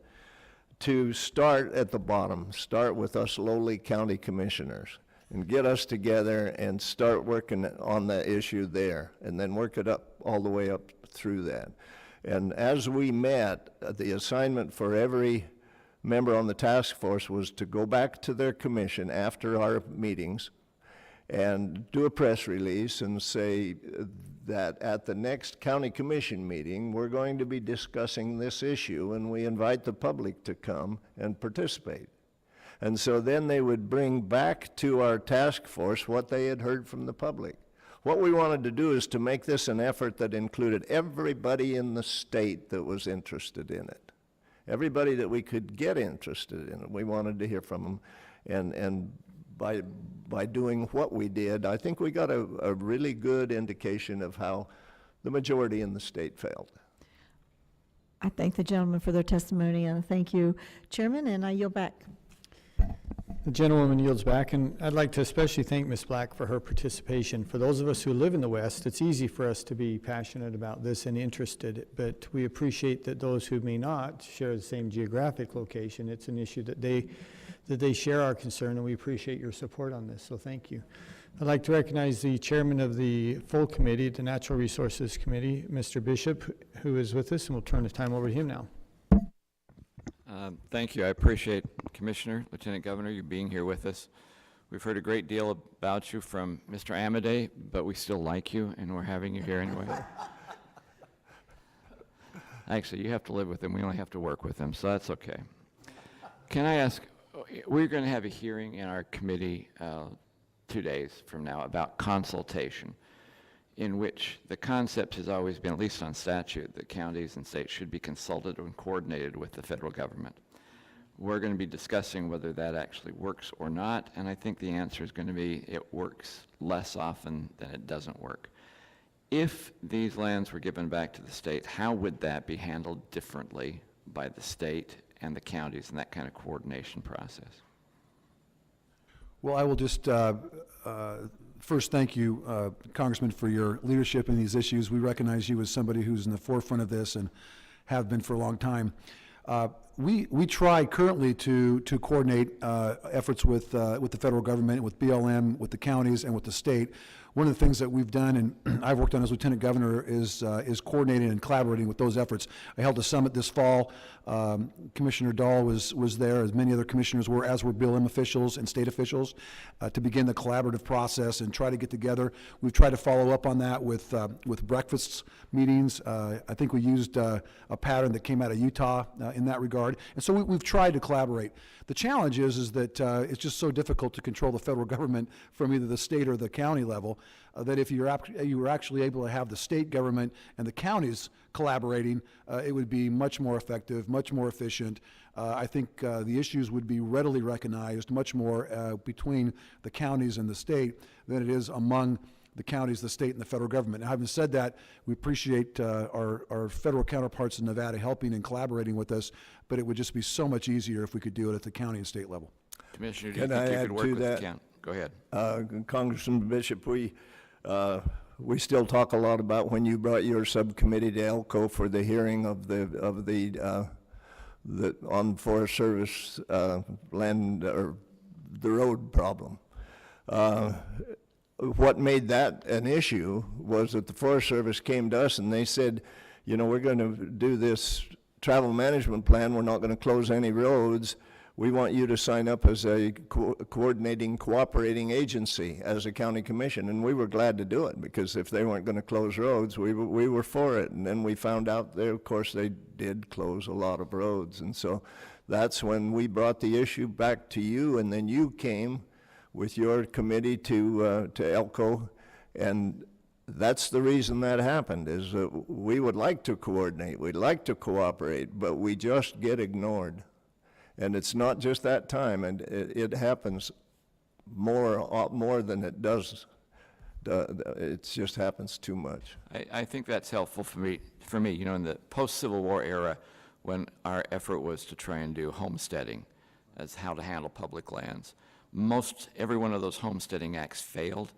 to start at the bottom, start with us lowly county commissioners, and get us together and start working on the issue there, and then work it up all the way up through that. And as we met, the assignment for every member on the task force was to go back to their commission after our meetings and do a press release and say that at the next county commission meeting, we're going to be discussing this issue, and we invite the public to come and participate. And so then they would bring back to our task force what they had heard from the public. What we wanted to do is to make this an effort that included everybody in the state that was interested in it. Everybody that we could get interested in it, we wanted to hear from them. And by doing what we did, I think we got a really good indication of how the majority in the state felt. I thank the gentleman for their testimony, and thank you, Chairman, and I yield back. The gentlewoman yields back, and I'd like to especially thank Ms. Black for her participation. For those of us who live in the West, it's easy for us to be passionate about this and interested, but we appreciate that those who may not share the same geographic location, it's an issue that they share our concern, and we appreciate your support on this, so thank you. I'd like to recognize the chairman of the full committee, the Natural Resources Committee, Mr. Bishop, who is with us, and we'll turn the time over to him now. Thank you. I appreciate, Commissioner, Lieutenant Governor, you being here with us. We've heard a great deal about you from Mr. Amade, but we still like you, and we're having you here anyway. Actually, you have to live with him. We only have to work with him, so that's okay. Can I ask, we're going to have a hearing in our committee 2 days from now about consultation, in which the concept has always been, at least on statute, that counties and states should be consulted and coordinated with the federal government. We're going to be discussing whether that actually works or not, and I think the answer is going to be it works less often than it doesn't work. If these lands were given back to the state, how would that be handled differently by the state and the counties in that kind of coordination process? Well, I will just First, thank you, Congressman, for your leadership in these issues. We recognize you as somebody who's in the forefront of this and have been for a long time. We try currently to coordinate efforts with the federal government, with BLM, with the counties, and with the state. One of the things that we've done, and I've worked on as lieutenant governor, is coordinating and collaborating with those efforts. I held a summit this fall. Commissioner Dahl was there, as many other commissioners were, as were BLM officials and state officials, to begin the collaborative process and try to get together. We've tried to follow up on that with breakfasts, meetings. I think we used a pattern that came out of Utah in that regard. And so we've tried to collaborate. The challenge is that it's just so difficult to control the federal government from either the state or the county level, that if you were actually able to have the state government and the counties collaborating, it would be much more effective, much more efficient. I think the issues would be readily recognized much more between the counties and the state than it is among the counties, the state, and the federal government. Now, having said that, we appreciate our federal counterparts in Nevada helping and collaborating with us, but it would just be so much easier if we could do it at the county and state level. Commissioner, do you Can think I you add could work to with the that? county? Go ahead. Congressman Bishop, we still talk a lot about when you brought your subcommittee to ELCO for the hearing of the on Forest Service land, or the road problem. What made that an issue was that the Forest Service came to us and they said, you know, we're going to do this travel management plan. We're not going to close any roads. We want you to sign up as a coordinating, cooperating agency as a county commission. And we were glad to do it, because if they weren't going to close roads, we were for it. And then we found out that, of course, they did close a lot of roads. And so that's when we brought the issue back to you, and then you came with your committee to ELCO, and that's the reason that happened, is that we would like to coordinate, we'd like to cooperate, but we just get ignored. And it's not just that time, and it happens more than it does. It just happens too much. I think that's helpful for me, you know, in the post-Civil War era, when our effort was to try and do homesteading as how to handle public lands. Every one of those homesteading acts failed,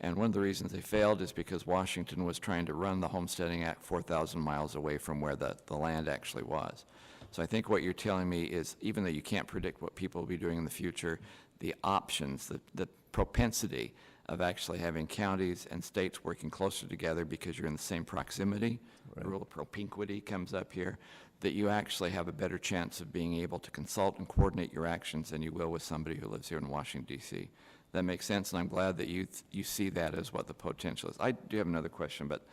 and one of the reasons they failed is because Washington was trying to run the homesteading act 4,000 miles away from where the land actually was. So I think what you're telling me is, even though you can't predict what people will be doing in the future, the options, the propensity of actually having counties and states working closer together because you're in the same proximity, the rule of propinquity comes up here, that you actually have a better chance of being able to consult and coordinate your actions than you will with somebody who lives here in Washington, D.C. That makes sense, and I'm glad that you see that as what the potential is. I do have another question, but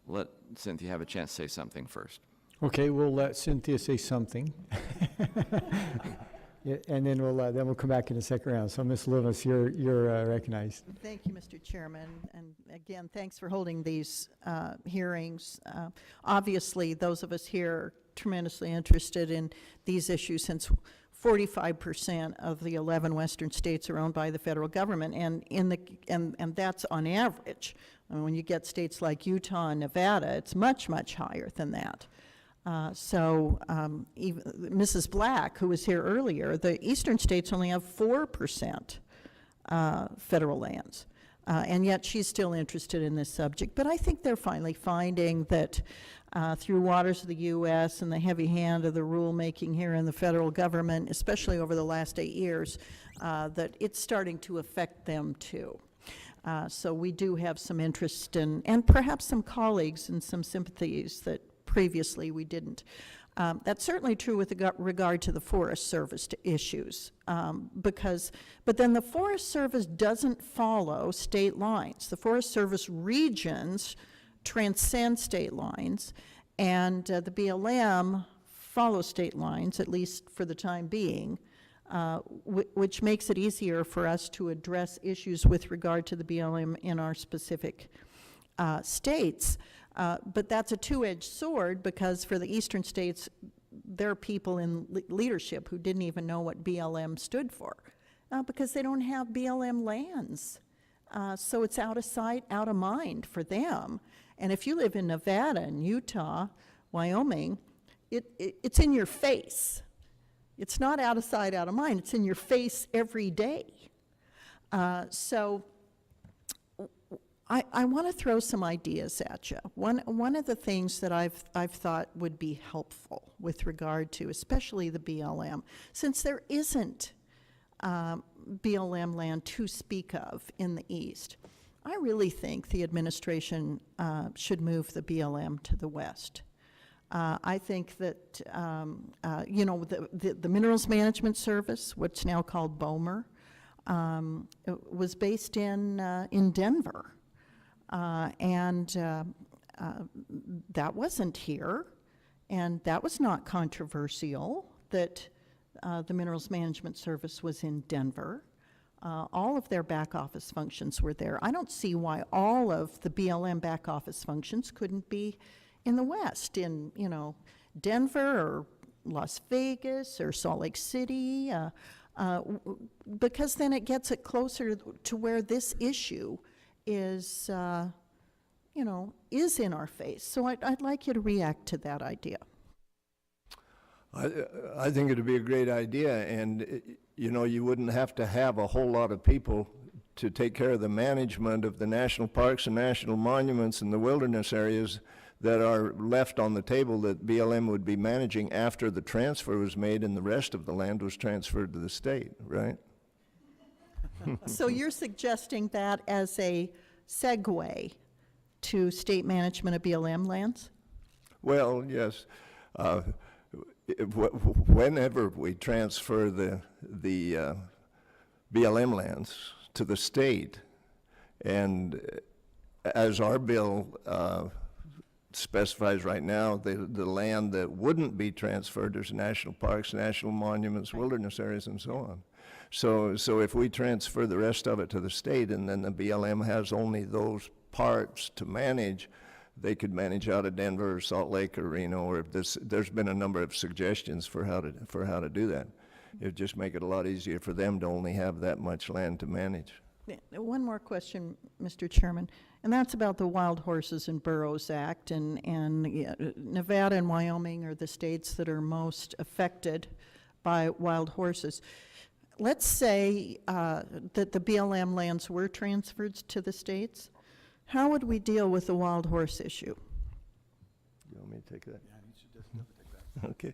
let Cynthia have a chance to say something first. Okay, we'll let Cynthia say something. Yeah, and then we'll come back in the second round. So, Ms. Loomis, you're recognized. Thank you, Mr. Chairman, and again, thanks for holding these hearings. Obviously, those of us here are tremendously interested in these issues, since 45% of the 11 western states are owned by the federal government, and that's on average. I mean, when you get states like Utah and Nevada, it's much, much higher than that. Even Mrs. Black, who was here earlier, the eastern states only have 4% federal lands, and yet she's still interested in this subject. But I think they're finally finding that through waters of the U.S. and the heavy hand of the rulemaking here in the federal government, especially over the last 8 years, that it's starting to affect them too. So we do have some interest in, and perhaps some colleagues and some sympathies that previously we didn't. That's certainly true with regard to the Forest Service issues, but then the Forest Service doesn't follow state lines. The Forest Service regions transcend state lines, and the BLM follow state lines, at least for the time being, which makes it easier for us to address issues with regard to the BLM in our specific states. But that's a two-edged sword, because for the eastern states, there are people in leadership who didn't even know what BLM stood for, because they don't have BLM lands. So it's out of sight, out of mind for them. And if you live in Nevada and Utah, Wyoming, it's in your face. It's not out of sight, out of mind. It's in your face every day. So I want to throw some ideas at you. One of the things that I've thought would be helpful with regard to, especially the BLM, since there isn't BLM land to speak of in the east, I really think the administration should move the BLM to the west. I think that, you know, the Minerals Management Service, what's now called BOMER, was based in Denver. And that wasn't here, and that was not controversial that the Minerals Management Service was in Denver. All of their back office functions were there. I don't see why all of the BLM back office functions couldn't be in the West, in, you know, Denver or Las Vegas or Salt Lake City, because then it gets it closer to where this issue is, you know, is in our face. So I'd like you to react to that idea. I think it'd be a great idea, and you know, you wouldn't have to have a whole lot of people to take care of the management of the national parks and national monuments and the wilderness areas that are left on the table that BLM would be managing after the transfer was made and the rest of the land was transferred to the state, right? So you're suggesting that as a segue to state management of BLM lands? Well, yes. Whenever we transfer the BLM lands to the state, and as our bill specifies right now, the land that wouldn't be transferred, there's national parks, national monuments, wilderness areas, and so on. So if we transfer the rest of it to the state, and then the BLM has only those parts to manage, they could manage out of Denver or Salt Lake or Reno, or there's been a number of suggestions for how to do that. It'd just make it a lot easier for them to only have that much land to manage. One more question, Mr. Chairman, and that's about the Wild Horses and Burros Act, and Nevada and Wyoming are the states that are most affected by wild horses. Let's say that the BLM lands were transferred to the states. How would we deal with the wild horse issue? You want me to take that? Yeah, you should definitely take that. Okay.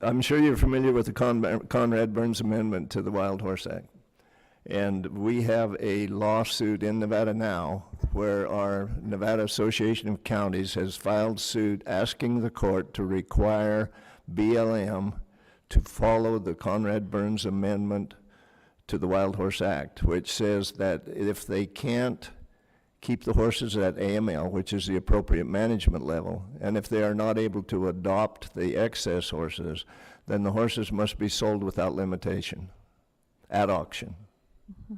I'm sure you're familiar with the Conrad Burns Amendment to the Wild Horse Act. And we have a lawsuit in Nevada now where our Nevada Association of Counties has filed suit asking the court to require BLM to follow the Conrad Burns Amendment to the Wild Horse Act, which says that if they can't keep the horses at AML, which is the appropriate management level, and if they are not able to adopt the excess horses, then the horses must be sold without limitation at auction. Mm-hmm.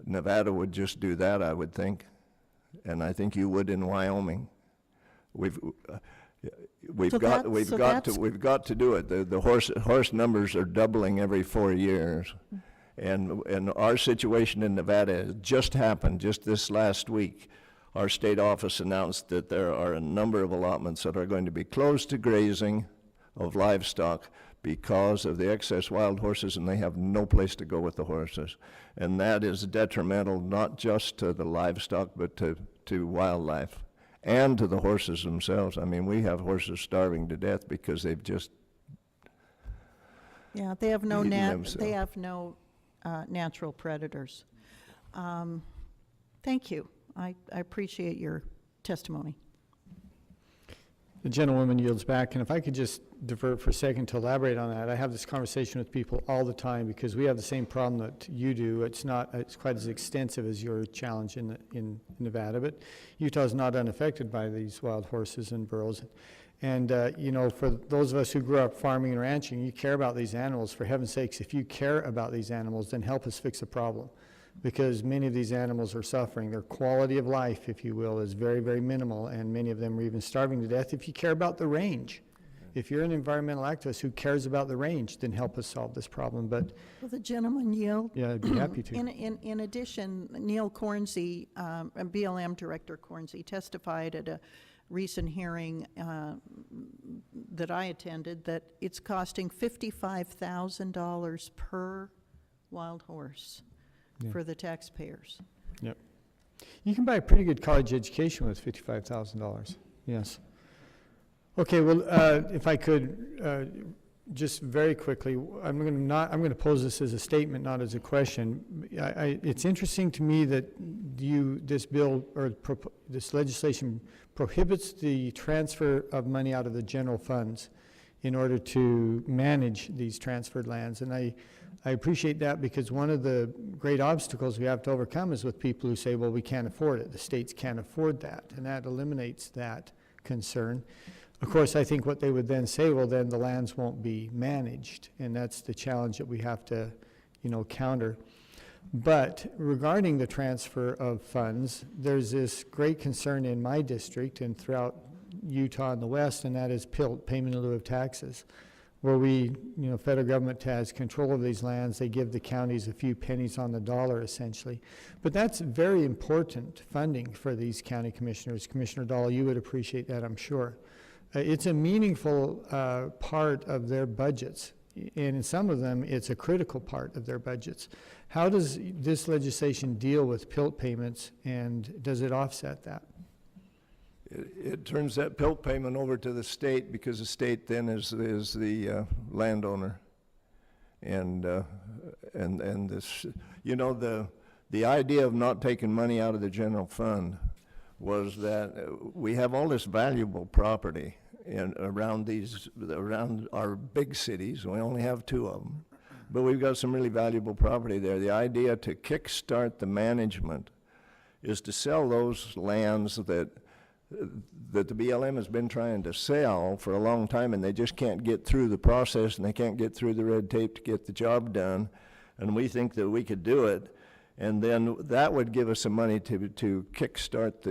Nevada would just do that, I would think, and I think you would in Wyoming. We've got to do it. The horse numbers are doubling every 4 years. And our situation in Nevada just happened just this last week. Our state office announced that there are a number of allotments that are going to be closed to grazing of livestock because of the excess wild horses, and they have no place to go with the horses. And that is detrimental not just to the livestock, but to wildlife and to the horses themselves. I mean, we have horses starving to death because they've just they have no natural predators. Thank you. I appreciate your testimony. The gentlewoman yields back, and if I could just divert for a second to elaborate on that. I have this conversation with people all the time because we have the same problem that you do. It's quite as extensive as your challenge in Nevada, but Utah is not unaffected by these wild horses and burros. And, you know, for those of us who grew up farming and ranching, you care about these animals. For heaven's sakes, if you care about these animals, then help us fix the problem. Because many of these animals are suffering. Their quality of life, if you will, is very, very minimal, and many of them are even starving to death. If you care about the range, if you're an environmental activist who cares about the range, then help us solve this problem. But will the gentleman yield? Yeah, I'd be happy to. In addition, Neil Cornsey, BLM Director Cornsey, testified at a recent hearing that I attended that it's costing $55,000 per wild horse Yeah. for the taxpayers. Yep. You can buy a pretty good college education with $55,000, yes. Okay, well, if I could, just very quickly, I'm going to pose this as a statement, not as a question. It's interesting to me that this bill, or this legislation prohibits the transfer of money out of the general funds in order to manage these transferred lands. And I appreciate that, because one of the great obstacles we have to overcome is with people who say, well, we can't afford it. The states can't afford that. And that eliminates that concern. Of course, I think what they would then say, well, then the lands won't be managed. And that's the challenge that we have to, counter. But regarding the transfer of funds, there's this great concern in my district and throughout Utah and the West, and that is PILT, payment in lieu of taxes, where federal government has control of these lands. They give the counties a few pennies on the dollar, essentially. But that's very important funding for these county commissioners. Commissioner Dahl, you would appreciate that, I'm sure. It's a meaningful part of their budgets, and in some of them, it's a critical part of their budgets. How does this legislation deal with PILT payments, and does it offset that? It turns that PILT payment over to the state, because the state then is the landowner. And this, the idea of not taking money out of the general fund was that we have all this valuable property around our big cities. We only have 2 of them, but we've got some really valuable property there. The idea to kickstart the management is to sell those lands that the BLM has been trying to sell for a long time, and they just can't get through the process, and they can't get through the red tape to get the job done. And we think that we could do it, and then that would give us some money to kickstart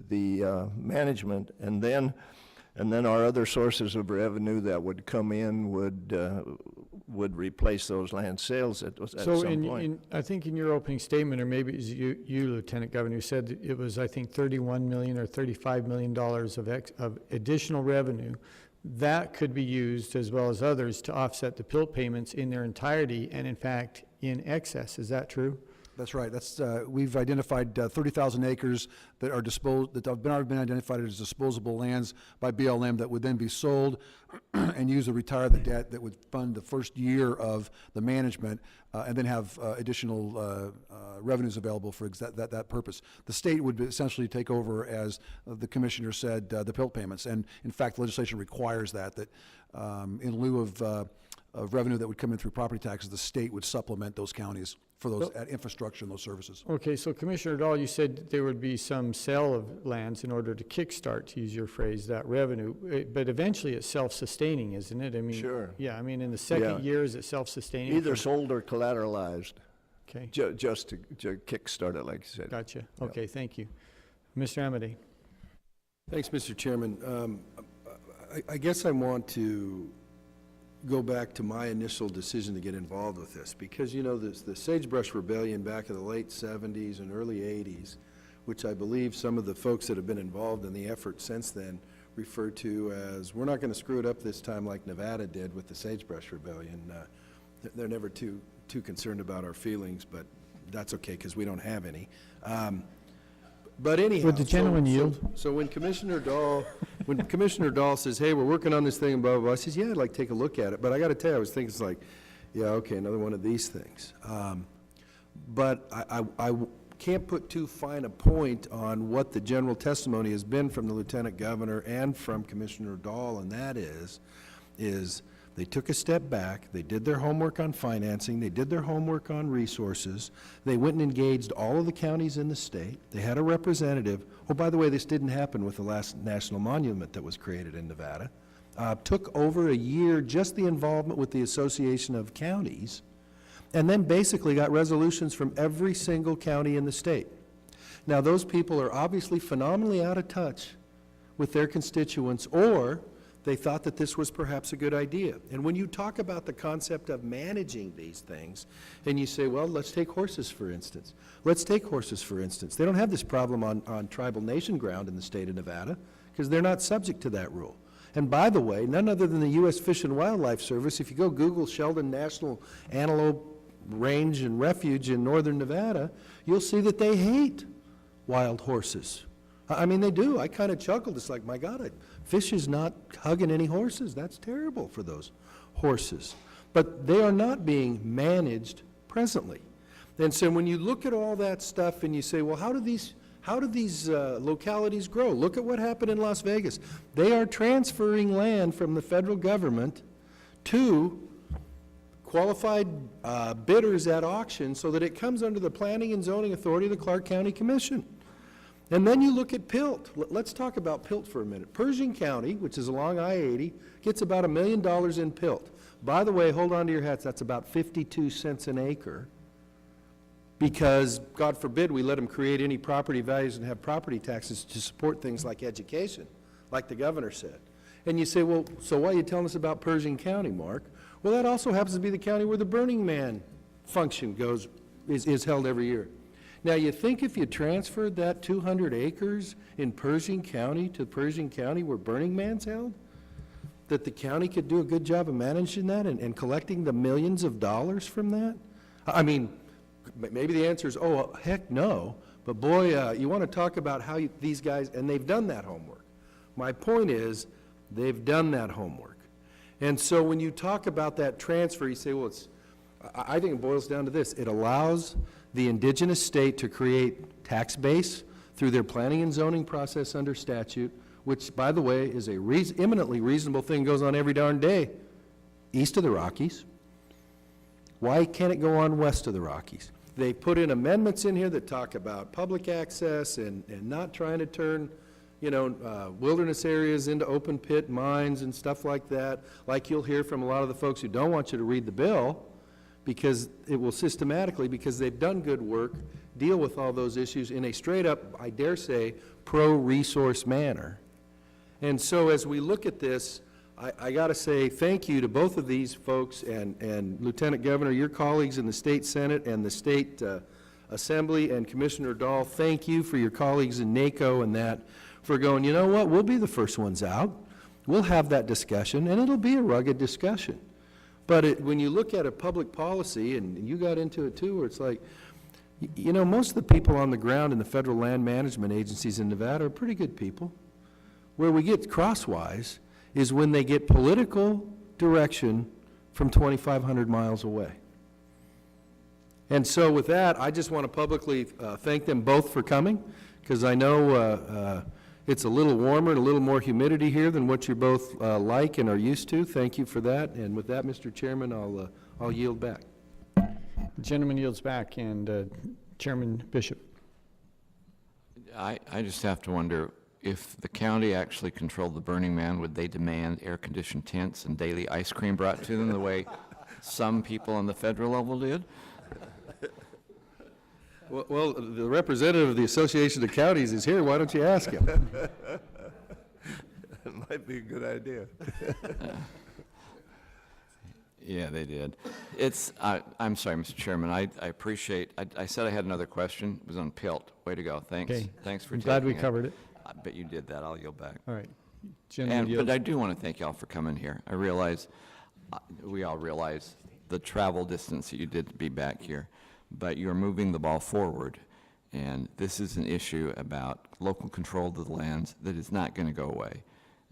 the management, and then our other sources of revenue that would come in would replace those land sales at some point. I think in your opening statement, or maybe it was you, Lieutenant Governor, you said that it was, I think, $31 million or $35 million of additional revenue that could be used, as well as others, to offset the PILT payments in their entirety, and in fact, in excess. Is that true? That's right. That's, we've identified 30,000 acres that are that have been identified as disposable lands by BLM that would then be sold and used to retire the debt that would fund the first year of the management, and then have additional revenues available for that purpose. The state would essentially take over, as the commissioner said, the PILT payments. And in fact, legislation requires that in lieu of revenue that would come in through property taxes, the state would supplement those counties for those infrastructure and those services. Okay, so Commissioner Dahl, you said there would be some sale of lands in order to kickstart, to use your phrase, that revenue. But eventually it's self-sustaining, isn't it? I mean, Sure. Yeah, I mean, in the second year, is it self-sustaining? Either sold or collateralized, Okay, just to kickstart it, like you said. gotcha. Okay, thank you. Mr. Amity. Thanks, Mr. Chairman. I guess I want to go back to my initial decision to get involved with this, because the Sagebrush Rebellion back in the late 70s and early 80s, which I believe some of the folks that have been involved in the effort since then refer to as, we're not going to screw it up this time like Nevada did with the Sagebrush Rebellion. They're never too concerned about our feelings, but that's okay, because we don't have any. But anyhow, Would the gentleman yield? So when Commissioner Dahl says, hey, we're working on this thing, and blah, blah, blah, I says, yeah, I'd like to take a look at it. But I got to tell you, I was thinking, it's like, yeah, okay, another one of these things. But I can't put too fine a point on what the general testimony has been from the Lieutenant Governor and from Commissioner Dahl, and that is they took a step back, they did their homework on financing, they did their homework on resources, they went and engaged all of the counties in the state, they had a representative. Oh, by the way, this didn't happen with the last national monument that was created in Nevada. Took over a year, just the involvement with the Association of Counties, and then basically got resolutions from every single county in the state. Now, those people are obviously phenomenally out of touch with their constituents, or they thought that this was perhaps a good idea. And when you talk about the concept of managing these things, and you say, well, let's take horses, for instance. Let's take horses, for instance. They don't have this problem on tribal nation ground in the state of Nevada, because they're not subject to that rule. And by the way, none other than the U.S. Fish and Wildlife Service, if you go Google Sheldon National Antelope range and refuge in northern Nevada, you'll see that they hate wild horses. I mean, they do. I kind of chuckled. It's like, my God, fish is not hugging any horses. That's terrible for those horses. But they are not being managed presently. And so when you look at all that stuff and you say, well, how do these localities grow? Look at what happened in Las Vegas. They are transferring land from the federal government to qualified bidders at auction so that it comes under the Planning and Zoning Authority of the Clark County Commission. And then you look at Pilt. Let's talk about Pilt for a minute. Pershing County, which is along I-80, gets about $1 million in Pilt. By the way, hold on to your hats, that's about 52 cents an acre, because, God forbid, we let them create any property values and have property taxes to support things like education, like the governor said. And you say, well, so why are you telling us about Pershing County, Mark? Well, that also happens to be the county where the Burning Man function is held every year. Now, you think if you transferred that 200 acres in Pershing County to Pershing County where Burning Man's held, that the county could do a good job of managing that and collecting the millions of dollars from that? I mean, maybe the answer is, oh, heck no. But boy, you want to talk about how these guys, and they've done that homework. My point is, they've done that homework. And so when you talk about that transfer, you say, well, I think it boils down to this. It allows the indigenous state to create tax base through their planning and zoning process under statute, which, by the way, is a eminently reasonable thing, goes on every darn day, east of the Rockies. Why can't it go on west of the Rockies? They put in amendments in here that talk about public access and not trying to turn, wilderness areas into open pit mines and stuff like that, like you'll hear from a lot of the folks who don't want you to read the bill, because it will systematically, because they've done good work, deal with all those issues in a straight up, I dare say, pro-resource manner. And so as we look at this, I got to say thank you to both of these folks and Lieutenant Governor, your colleagues in the State Senate and the State Assembly, and Commissioner Dahl, thank you for your colleagues in NACO and that, for going, you know what, we'll be the first ones out. We'll have that discussion, and it'll be a rugged discussion. But when you look at a public policy, and you got into it too, where it's like, most of the people on the ground in the federal land management agencies in Nevada are pretty good people. Where we get crosswise is when they get political direction from 2,500 miles away. And so with that, I just want to publicly thank them both for coming, because I know it's a little warmer and a little more humidity here than what you both like and are used to. Thank you for that. And with that, Mr. Chairman, I'll yield back. The gentleman yields back, and Chairman Bishop. I just have to wonder, if the county actually controlled the Burning Man, would they demand air-conditioned tents and daily ice cream brought to them the way some people on the federal level did? Well, the representative of the Association of Counties is here. Why don't you ask him? It might be a good idea. Yeah, they did. I'm sorry, Mr. Chairman, I appreciate, I said I had another question. It was on Pilt. Way to go. Thanks. Okay. Thanks for I'm taking glad we it. covered it. I bet you did that. I'll yield back. All right. Gentleman yields. But I do want to thank y'all for coming here. I realize, we all realize the travel distance that you did to be back here, but you're moving the ball forward, and this is an issue about local control of the lands that is not going to go away.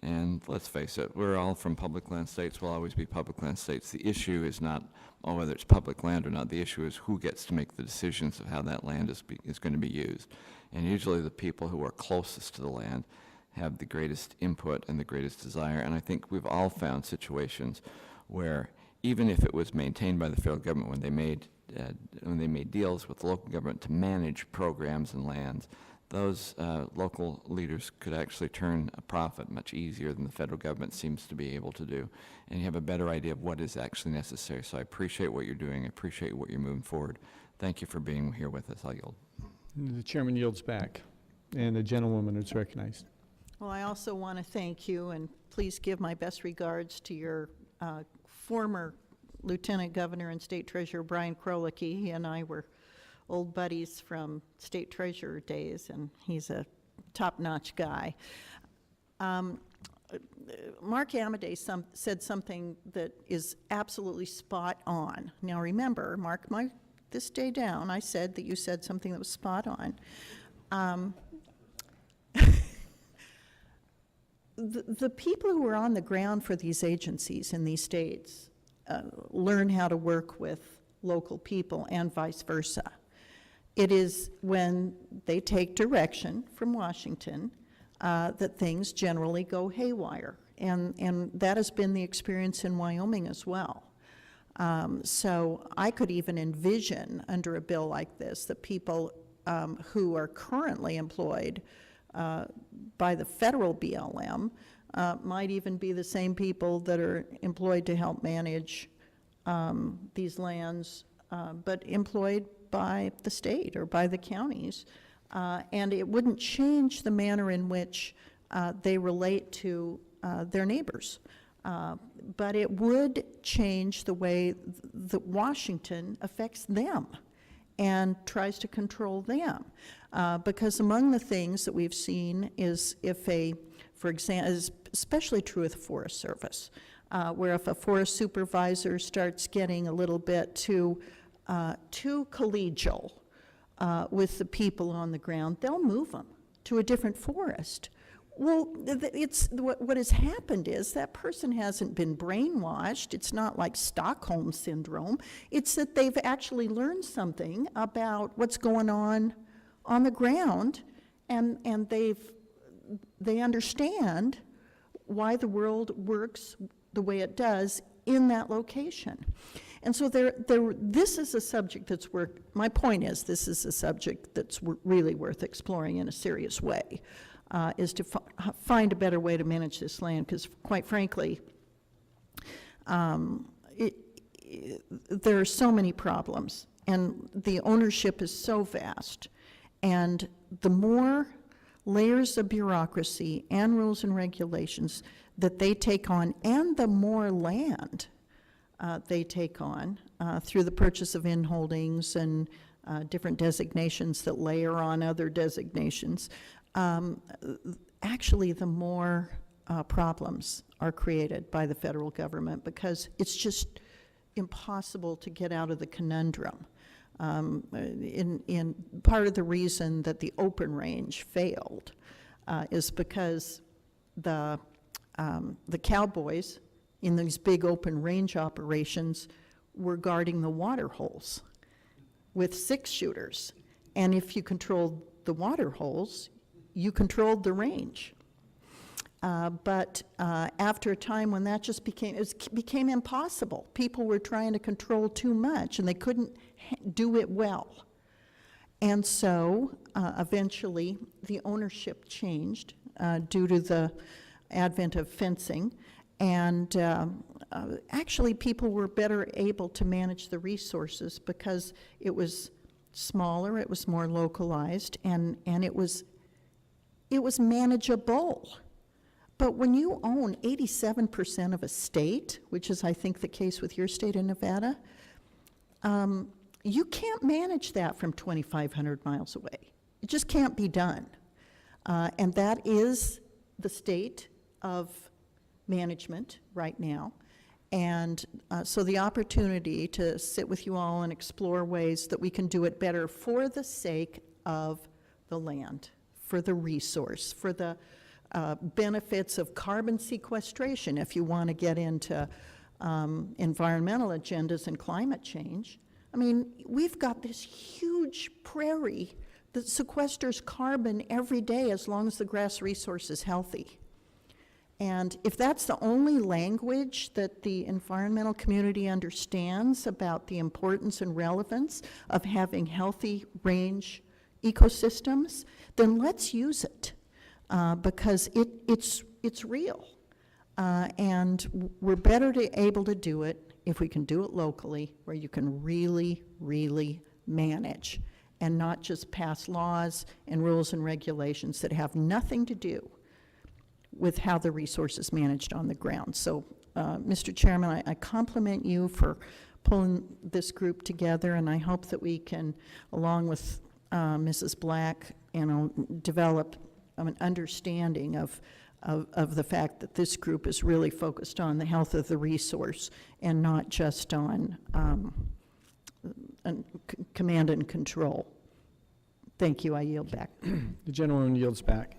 And let's face it, we're all from public land states, we'll always be public land states. The issue is not whether it's public land or not. The issue is who gets to make the decisions of how that land is going to be used. And usually the people who are closest to the land have the greatest input and the greatest desire. And I think we've all found situations where even if it was maintained by the federal government when they made deals with the local government to manage programs and lands, those local leaders could actually turn a profit much easier than the federal government seems to be able to do. And you have a better idea of what is actually necessary. So I appreciate what you're doing. I appreciate what you're moving forward. Thank you for being here with us. I'll yield. The chairman yields back, and the gentlewoman is recognized. Well, I also want to thank you, and please give my best regards to your former Lieutenant Governor and State Treasurer Brian Krolicki. He and I were old buddies from State Treasurer days, and he's a top-notch guy. Mark Amadei said something that is absolutely spot on. Now remember, mark this day down, I said that you said something that was spot on. The people who are on the ground for these agencies in these states learn how to work with local people and vice versa. It is when they take direction from Washington that things generally go haywire. And that has been the experience in Wyoming as well. So I could even envision under a bill like this that people who are currently employed by the federal BLM might even be the same people that are employed to help manage these lands, but employed by the state or by the counties. And it wouldn't change the manner in which they relate to their neighbors. But it would change the way that Washington affects them and tries to control them. Because among the things that we've seen is if for example, is especially true with the Forest Service, where if a forest supervisor starts getting a little bit too collegial with the people on the ground, they'll move them to a different forest. Well, what has happened is that person hasn't been brainwashed. It's not like Stockholm Syndrome. It's that they've actually learned something about what's going on the ground, and they understand why the world works the way it does in that location. And so this is a subject that's my point is this is a subject that's really worth exploring in a serious way. Is to find a better way to manage this land, because quite frankly, there are so many problems, and the ownership is so vast, and the more layers of bureaucracy and rules and regulations that they take on, and the more land they take on through the purchase of inholdings and different designations that layer on other designations, actually the more problems are created by the federal government, because it's just impossible to get out of the conundrum. In part of the reason that the open range failed is because the cowboys in these big open range operations were guarding the water holes with 6-shooters. And if you controlled the water holes, you controlled the range. But after a time when that just became impossible, people were trying to control too much and they couldn't do it well. And so eventually the ownership changed due to the advent of fencing, and actually people were better able to manage the resources because it was smaller, it was more localized, and it was manageable. But when you own 87% of a state, which is I think the case with your state in Nevada, you can't manage that from 2,500 miles away. It just can't be done. And that is the state of management right now. And so the opportunity to sit with you all and explore ways that we can do it better for the sake of the land, for the resource, for the benefits of carbon sequestration, if you want to get into environmental agendas and climate change. I mean, we've got this huge prairie that sequesters carbon every day as long as the grass resource is healthy. And if that's the only language that the environmental community understands about the importance and relevance of having healthy range ecosystems, then let's use it because it's real. And we're better able to do it if we can do it locally, where you can really, really manage and not just pass laws and rules and regulations that have nothing to do with how the resource is managed on the ground. So, Mr. Chairman, I compliment you for pulling this group together, and I hope that we can, along with Mrs. Black, develop an understanding of of the fact that this group is really focused on the health of the resource and not just on command and control. Thank you. I yield back. The gentleman yields back.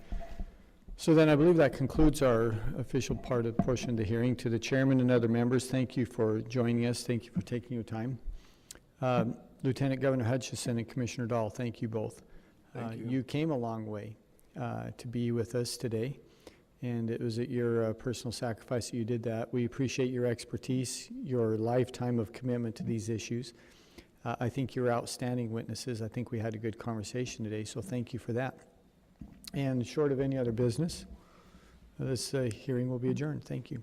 So then I believe that concludes our official portion of the hearing. To the chairman and other members, thank you for joining us. Thank you for taking your time. Lieutenant Governor Hutchison and Commissioner Dahl, thank you both. Thank you. You came a long way to be with us today, and it was at your personal sacrifice that you did that. We appreciate your expertise, your lifetime of commitment to these issues. I think you're outstanding witnesses. I think we had a good conversation today, so thank you for that. And short of any other business, this hearing will be adjourned. Thank you.